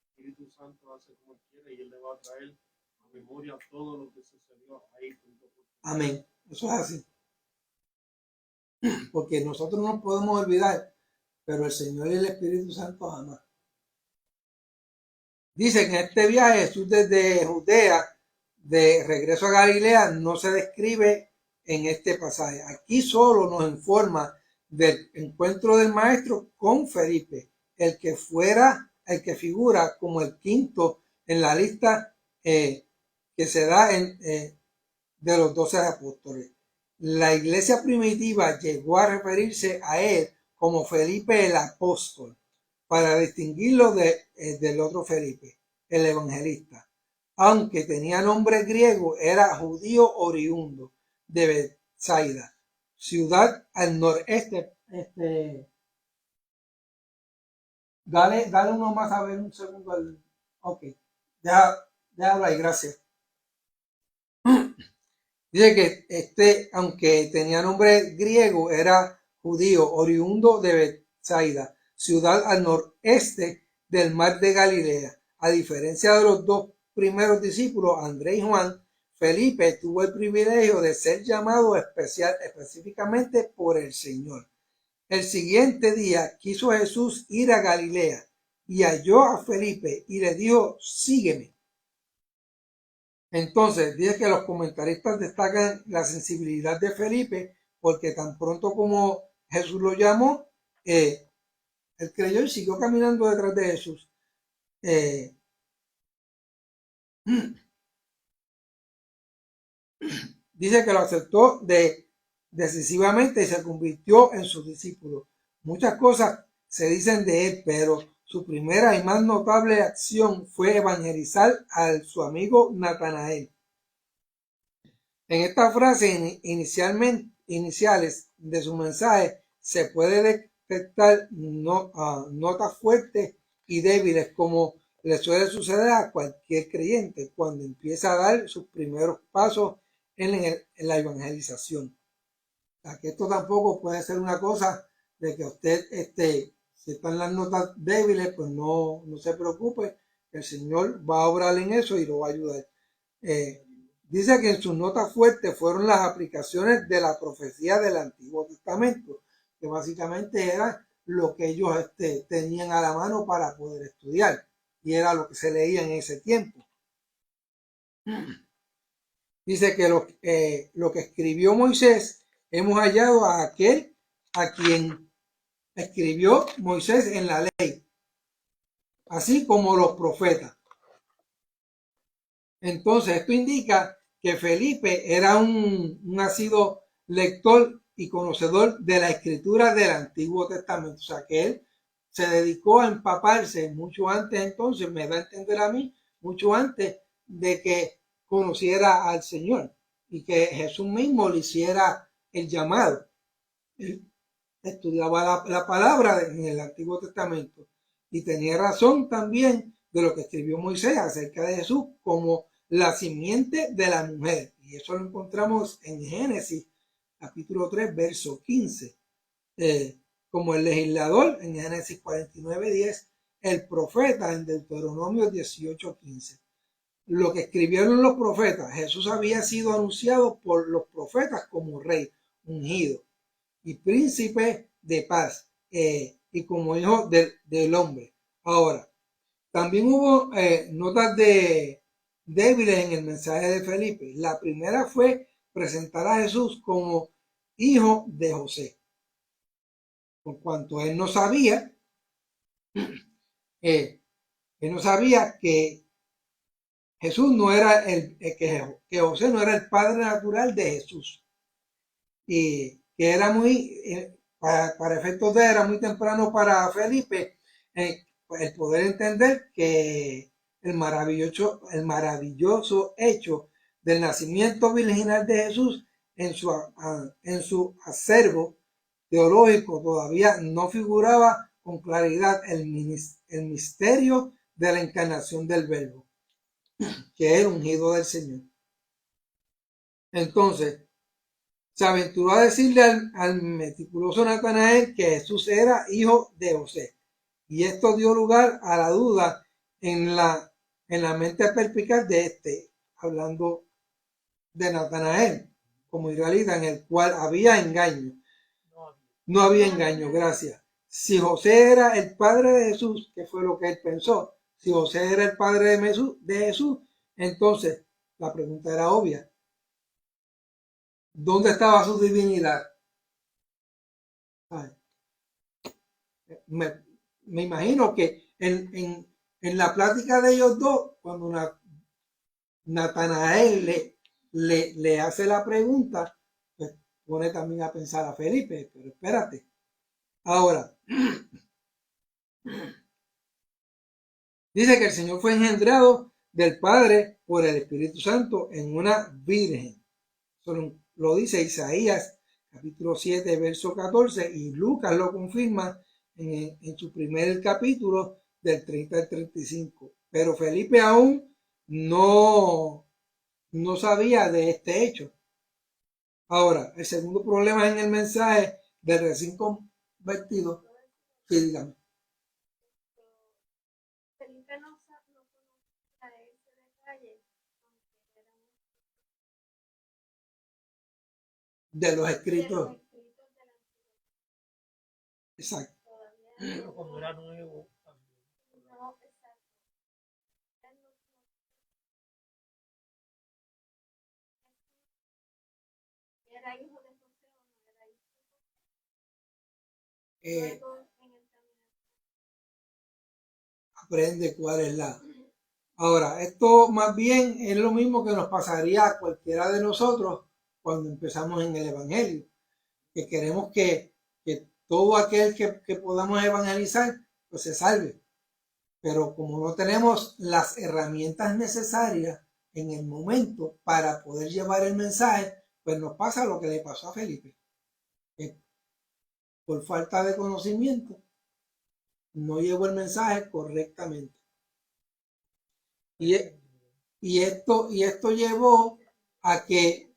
Espíritu Santo hace como quiere y él le va a traer a memoria todo lo que sucedió ahí. Amén. Eso es así. Porque nosotros no podemos olvidar, pero el Señor y el Espíritu Santo jamás. Dice que en este viaje Jesús desde Judea de regreso a Galilea no se describe en este pasaje. Aquí solo nos informa del encuentro del maestro con Felipe, el que figura como el quinto en la lista que se da de los 12 apóstoles. La iglesia primitiva llegó a referirse a él como Felipe el apóstol, para distinguirlo del otro Felipe, el evangelista. Aunque tenía nombre griego, era judío oriundo de Betsaida, ciudad al noreste. Dale uno más a ver un segundo. Ok, déjalo ahí, gracias. Dice que aunque tenía nombre griego, era judío oriundo de Betsaida, ciudad al noreste del mar de Galilea. A diferencia de los dos primeros discípulos, Andrés y Juan, Felipe tuvo el privilegio de ser llamado específicamente por el Señor. El siguiente día quiso Jesús ir a Galilea y halló a Felipe y le dijo, sígueme. Entonces, dice que los comentaristas destacan la sensibilidad de Felipe, porque tan pronto como Jesús lo llamó, él creyó y siguió caminando detrás de Jesús. Dice que lo aceptó decisivamente y se convirtió en su discípulo. Muchas cosas se dicen de él, pero su primera y más notable acción fue evangelizar a su amigo Natanael. En esta frase iniciales de su mensaje se puede detectar notas fuertes y débiles, como le suele suceder a cualquier creyente cuando empieza a dar sus primeros pasos en la evangelización. O sea, que esto tampoco puede ser una cosa de que usted, si están las notas débiles, pues no se preocupe, el Señor va a obrar en eso y lo va a ayudar. Dice que en sus notas fuertes fueron las aplicaciones de la profecía del Antiguo Testamento, que básicamente era lo que ellos tenían a la mano para poder estudiar, y era lo que se leía en ese tiempo. Dice que lo que escribió Moisés, hemos hallado a aquel a quien escribió Moisés en la ley, así como los profetas. Entonces, esto indica que Felipe era un nacido lector y conocedor de la escritura del Antiguo Testamento. O sea, que él se dedicó a empaparse mucho antes, entonces, me da a entender a mí, mucho antes de que conociera al Señor y que Jesús mismo le hiciera el llamado. Él estudiaba la palabra en el Antiguo Testamento y tenía razón también de lo que escribió Moisés acerca de Jesús como la simiente de la mujer, y eso lo encontramos en Génesis capítulo 3 verso 15, como el legislador en Génesis 49:10, el profeta en Deuteronomio 18:15. Lo que escribieron los profetas, Jesús había sido anunciado por los profetas como rey ungido y príncipe de paz, y como hijo del hombre. Ahora, también hubo notas débiles en el mensaje de Felipe. La primera fue presentar a Jesús como hijo de José, por cuanto él no sabía que Jesús no era que José no era el padre natural de Jesús, y que era para efectos de era muy temprano para Felipe el poder entender que el maravilloso hecho del nacimiento virginal de Jesús en su acervo teológico todavía no figuraba con claridad el misterio de la encarnación del Verbo, que es el ungido del Señor. Entonces, se aventuró a decirle al meticuloso Natanael que Jesús era hijo de José. Y esto dio lugar a la duda en la mente perspicaz de hablando de Natanael, como israelita, en el cual había engaño. No había engaño, gracias. Si José era el padre de Jesús, que fue lo que él pensó, si José era el padre de Jesús, entonces la pregunta era obvia. ¿Dónde estaba su divinidad? Me imagino que en la plática de ellos dos, cuando Natanael le hace la pregunta, pues pone también a pensar a Felipe, pero espérate. Ahora, dice que el Señor fue engendrado del Padre por el Espíritu Santo en una virgen. Eso lo dice Isaías capítulo 7, verso 14, y Lucas lo confirma en su primer capítulo del 30 al 35. Pero Felipe aún no sabía de este hecho. Ahora, el segundo problema en el mensaje del recién convertido. Sí, dígame. Felipe no conocía ese detalle. De los escritos. Exacto. Pero como era nuevo, No, exacto. Era hijo de José o no era hijo de José. Luego, en el camino. Aprende cuál es la. Ahora, esto más bien es lo mismo que nos pasaría a cualquiera de nosotros cuando empezamos en el Evangelio, que queremos que todo aquel que podamos evangelizar, pues se salve. Pero como no tenemos las herramientas necesarias en el momento para poder llevar el mensaje, pues nos pasa lo que le pasó a Felipe. por falta de conocimiento, no llevó el mensaje correctamente. Y esto llevó a que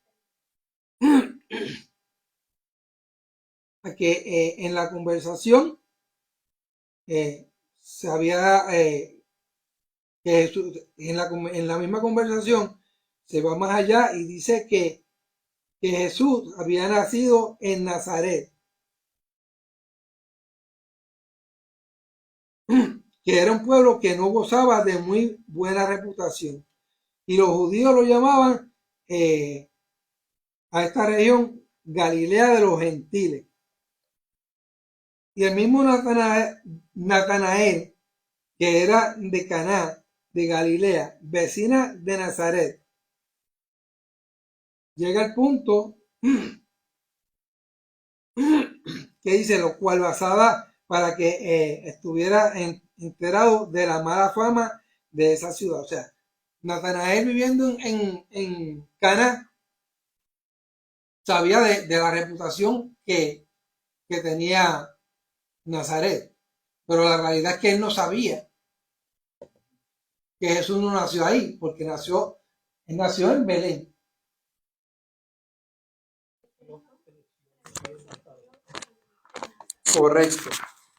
en la conversación se había que Jesús, en la misma conversación se va más allá y dice que Jesús había nacido en Nazaret, que era un pueblo que no gozaba de muy buena reputación, y los judíos lo llamaban a esta región Galilea de los gentiles. Y el mismo Natanael, que era de Caná de Galilea, vecina de Nazaret, llega al punto que dice, lo cual basaba para que estuviera enterado de la mala fama de esa ciudad. O sea, Natanael viviendo en Caná sabía de la reputación que tenía Nazaret, pero la realidad es que él no sabía que Jesús no nació ahí, porque él nació en Belén. Correcto.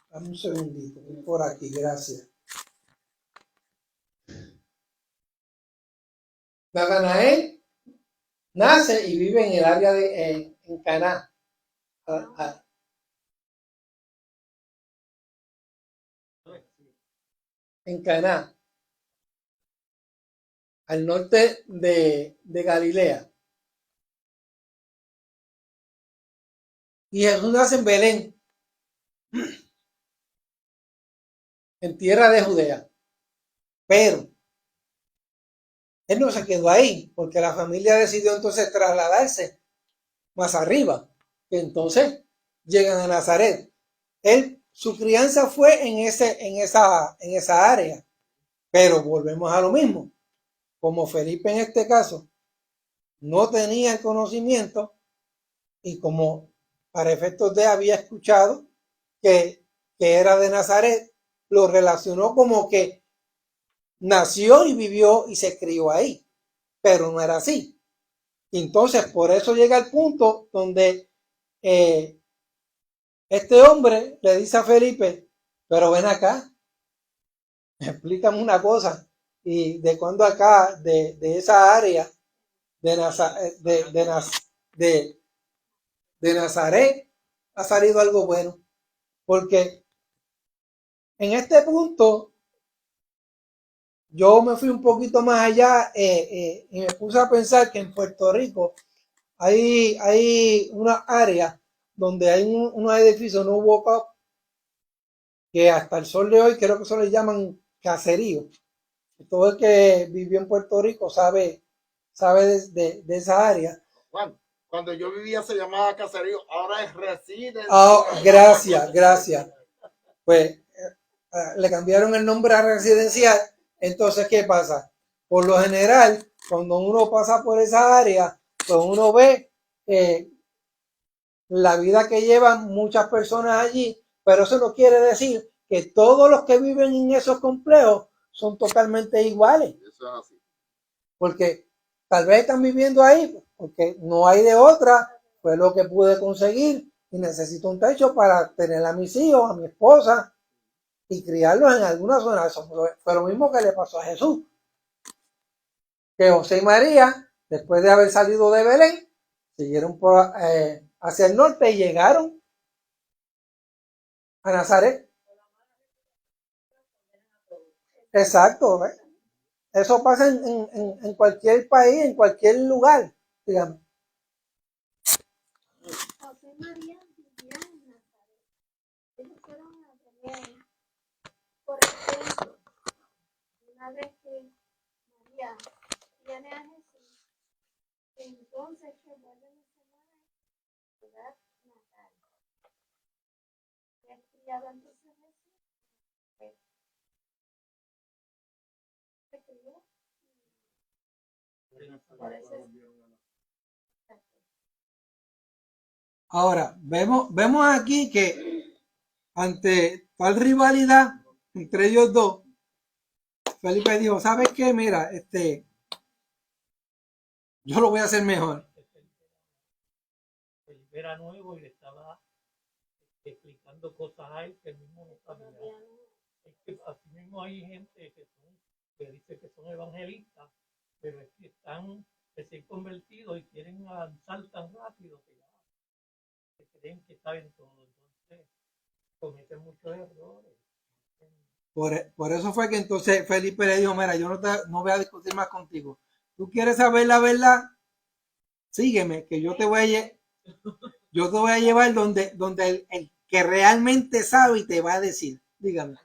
Dame un segundito, voy por aquí, gracias. Natanael nace y vive en el área de en Caná. En Caná, al norte de Galilea. Y Jesús nace en Belén, en tierra de Judea. Pero él no se quedó ahí, porque la familia decidió entonces trasladarse más arriba. Entonces llegan a Nazaret. Su crianza fue en esa área. Pero volvemos a lo mismo. Como Felipe en este caso no tenía el conocimiento, y como para efectos de había escuchado que era de Nazaret, lo relacionó como que nació y vivió y se crió ahí, pero no era así. Entonces por eso llega el punto donde este hombre le dice a Felipe, pero ven acá, explícame una cosa, y de cuándo acá, de esa área de Nazaret ha salido algo bueno, porque en este punto yo me fui un poquito más allá y me puse a pensar que en Puerto Rico hay una área donde hay unos edificios no walk-up que hasta el sol de hoy creo que eso le llaman caserío. Todo el que vivió en Puerto Rico sabe de esa área. Juan, cuando yo vivía se llamaba caserío, ahora es residencia. Oh, gracias. Pues le cambiaron el nombre a residencial. Entonces, ¿qué pasa? Por lo general, cuando uno pasa por esa área, pues uno ve la vida que llevan muchas personas allí, pero eso no quiere decir que todos los que viven en esos complejos son totalmente iguales. Eso es así. Porque tal vez están viviendo ahí porque no hay de otra, fue lo que pude conseguir y necesito un techo para tener a mis hijos, a mi esposa y criarlos en alguna zona. Eso fue lo mismo que le pasó a Jesús. Que José y María, después de haber salido de Belén, siguieron hacia el norte y llegaron a Nazaret. Exacto, ¿ves? Eso pasa en cualquier país, en cualquier lugar, digamos. José y María vivían en Nazaret. Ellos fueron a Belén. Por ejemplo, una vez que María tiene a Jesús, entonces que vuelven a su ciudad natal. Es criado entonces Jesús. Se crió. Por eso es. Ahora, vemos aquí que ante tal rivalidad entre ellos dos, Felipe dijo, ¿sabes qué? Mira, yo lo voy a hacer mejor. Felipe era nuevo y le estaba explicando cosas a él que él mismo no sabía. Es que así mismo hay gente que dice que son evangelistas, pero es que están recién convertidos y quieren avanzar tan rápido que ya que creen que saben todo. Entonces cometen muchos errores. Por eso fue que entonces Felipe le dijo, mira, yo no voy a discutir más contigo. ¿Tú quieres saber la verdad? Sígueme, que yo te voy a llevar donde el que realmente sabe y te va a decir. Dígame.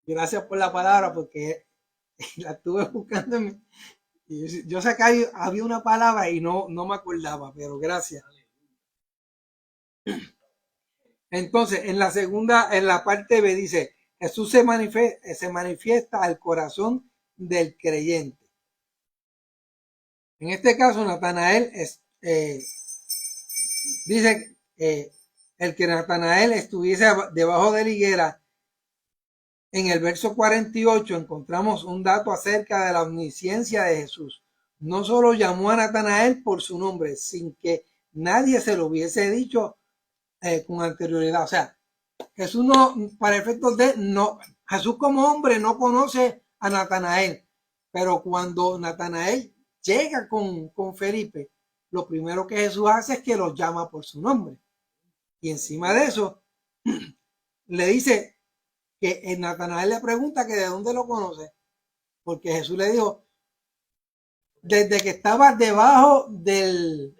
Gracias por la palabra porque la estuve buscando y yo sé que había una palabra y no me acordaba, pero gracias. Entonces, en la parte B dice, Jesús se manifiesta al corazón del creyente. En este caso, Natanael dice el que Natanael estuviese debajo de la higuera. En el verso 48 encontramos un dato acerca de la omnisciencia de Jesús. No solo llamó a Natanael por su nombre, sin que nadie se lo hubiese dicho con anterioridad. O sea, Jesús no, para efectos Jesús como hombre no conoce a Natanael, pero cuando Natanael llega con Felipe, lo primero que Jesús hace es que lo llama por su nombre. Y encima de eso, le dice que Natanael le pregunta que de dónde lo conoce, porque Jesús le dijo, desde que estabas debajo de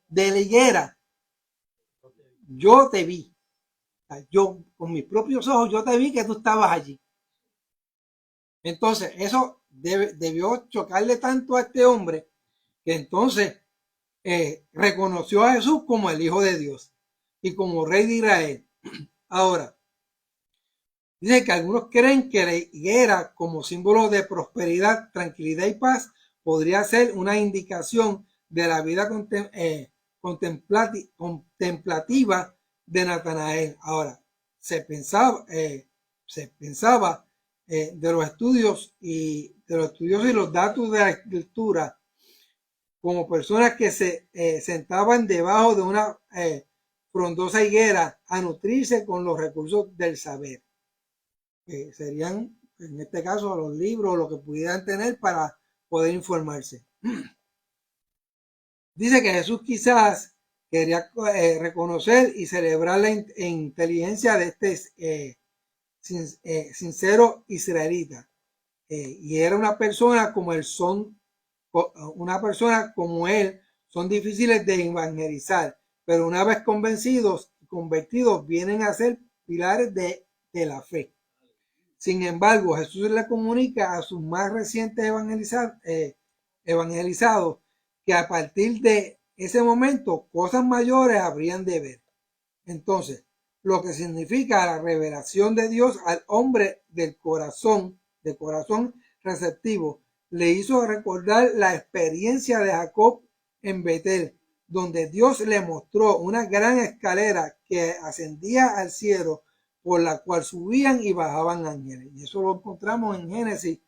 la higuera, yo te vi. Yo, con mis propios ojos, yo te vi que tú estabas allí. Entonces, eso debió chocarle tanto a este hombre que entonces reconoció a Jesús como el Hijo de Dios y como Rey de Israel. Ahora, dice que algunos creen que la higuera como símbolo de prosperidad, tranquilidad y paz podría ser una indicación de la vida contemplativa de Natanael. Ahora, se pensaba de los estudios y los datos de la escritura como personas que se sentaban debajo de una frondosa higuera a nutrirse con los recursos del saber, que serían en este caso los libros, lo que pudieran tener para poder informarse. Dice que Jesús quizás quería reconocer y celebrar la inteligencia de este sincero israelita. Y era una persona como él son difíciles de evangelizar, pero una vez convertidos, vienen a ser pilares de la fe. Sin embargo, Jesús le comunica a sus más recientes evangelizados que a partir de ese momento cosas mayores habrían de ver. Entonces, lo que significa la revelación de Dios al hombre de corazón receptivo, le hizo recordar la experiencia de Jacob en Betel, donde Dios le mostró una gran escalera que ascendía al cielo, por la cual subían y bajaban ángeles. Y eso lo encontramos en Génesis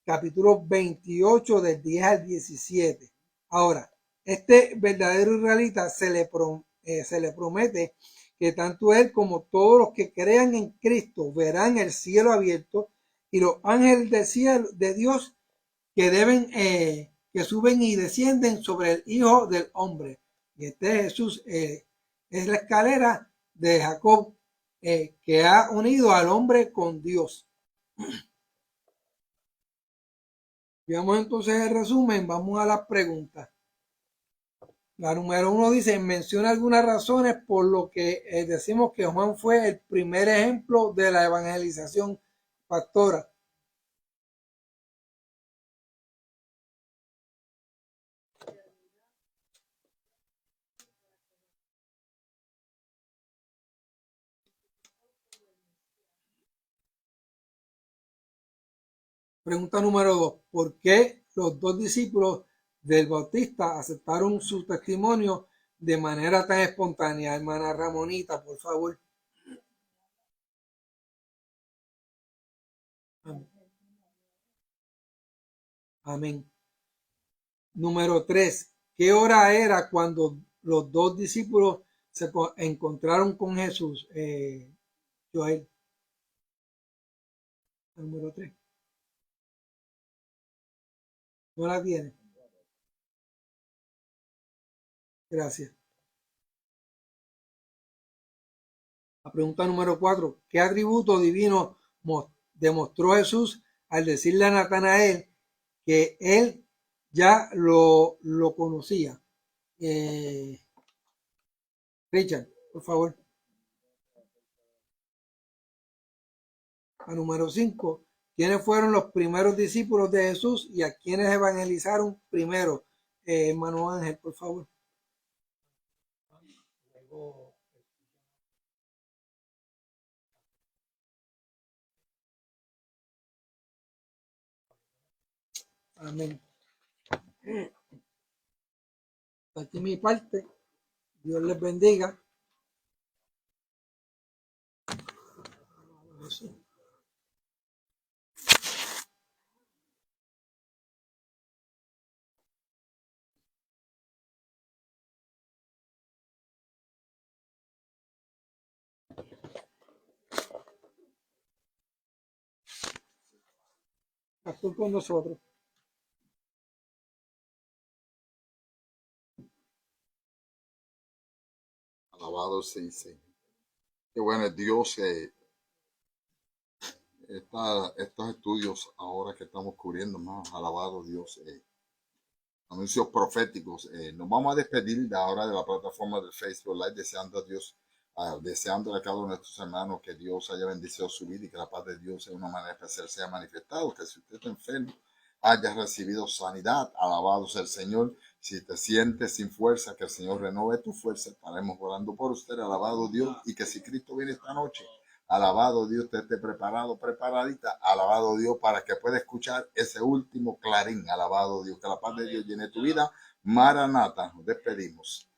capítulo 28 del 10 al 17. Ahora, este verdadero israelita se le promete que tanto él como todos los que crean en Cristo verán el cielo abierto y los ángeles del cielo de Dios que suben y descienden sobre el Hijo del Hombre. Y este Jesús es la escalera de Jacob que ha unido al hombre con Dios. Veamos entonces el resumen, vamos a las preguntas. La número 1 dice, menciona algunas razones por lo que decimos que Juan fue el primer ejemplo de la evangelización. Pastora. Pregunta número 2, ¿por qué los dos discípulos del Bautista aceptaron su testimonio de manera tan espontánea? Hermana Ramonita, por favor. Amén. Amén. Número 3. ¿Qué hora era cuando los dos discípulos se encontraron con Jesús? Joel. Número 3. ¿No la tiene? Gracias. La pregunta número 4. ¿Qué atributo divino demostró Jesús al decirle a Natanael que él ya lo conocía? Richard, por favor. A número 5. ¿Quiénes fueron los primeros discípulos de Jesús y a quienes evangelizaron primero? Hermano Ángel, por favor. Amén. Aquí mi parte. Dios les bendiga. Pastor con nosotros. Alabado sea el Señor. Qué bueno es Dios. Estos estudios ahora que estamos cubriendo, más alabado Dios. Anuncios proféticos. Nos vamos a despedir de ahora de la plataforma del Facebook Live, deseando a Dios, deseándole a cada uno de nuestros hermanos que Dios haya bendecido su vida y que la paz de Dios de una manera especial sea manifestado. Que si usted está enfermo, haya recibido sanidad. Alabado sea el Señor. Si te sientes sin fuerza, que el Señor renove tu fuerza. Estaremos orando por usted. Alabado Dios. Y que si Cristo viene esta noche, alabado Dios, usted esté preparado, preparadita. Alabado Dios, para que pueda escuchar ese último clarín. Alabado Dios, que la paz de Dios llene tu vida. Maranata, nos despedimos.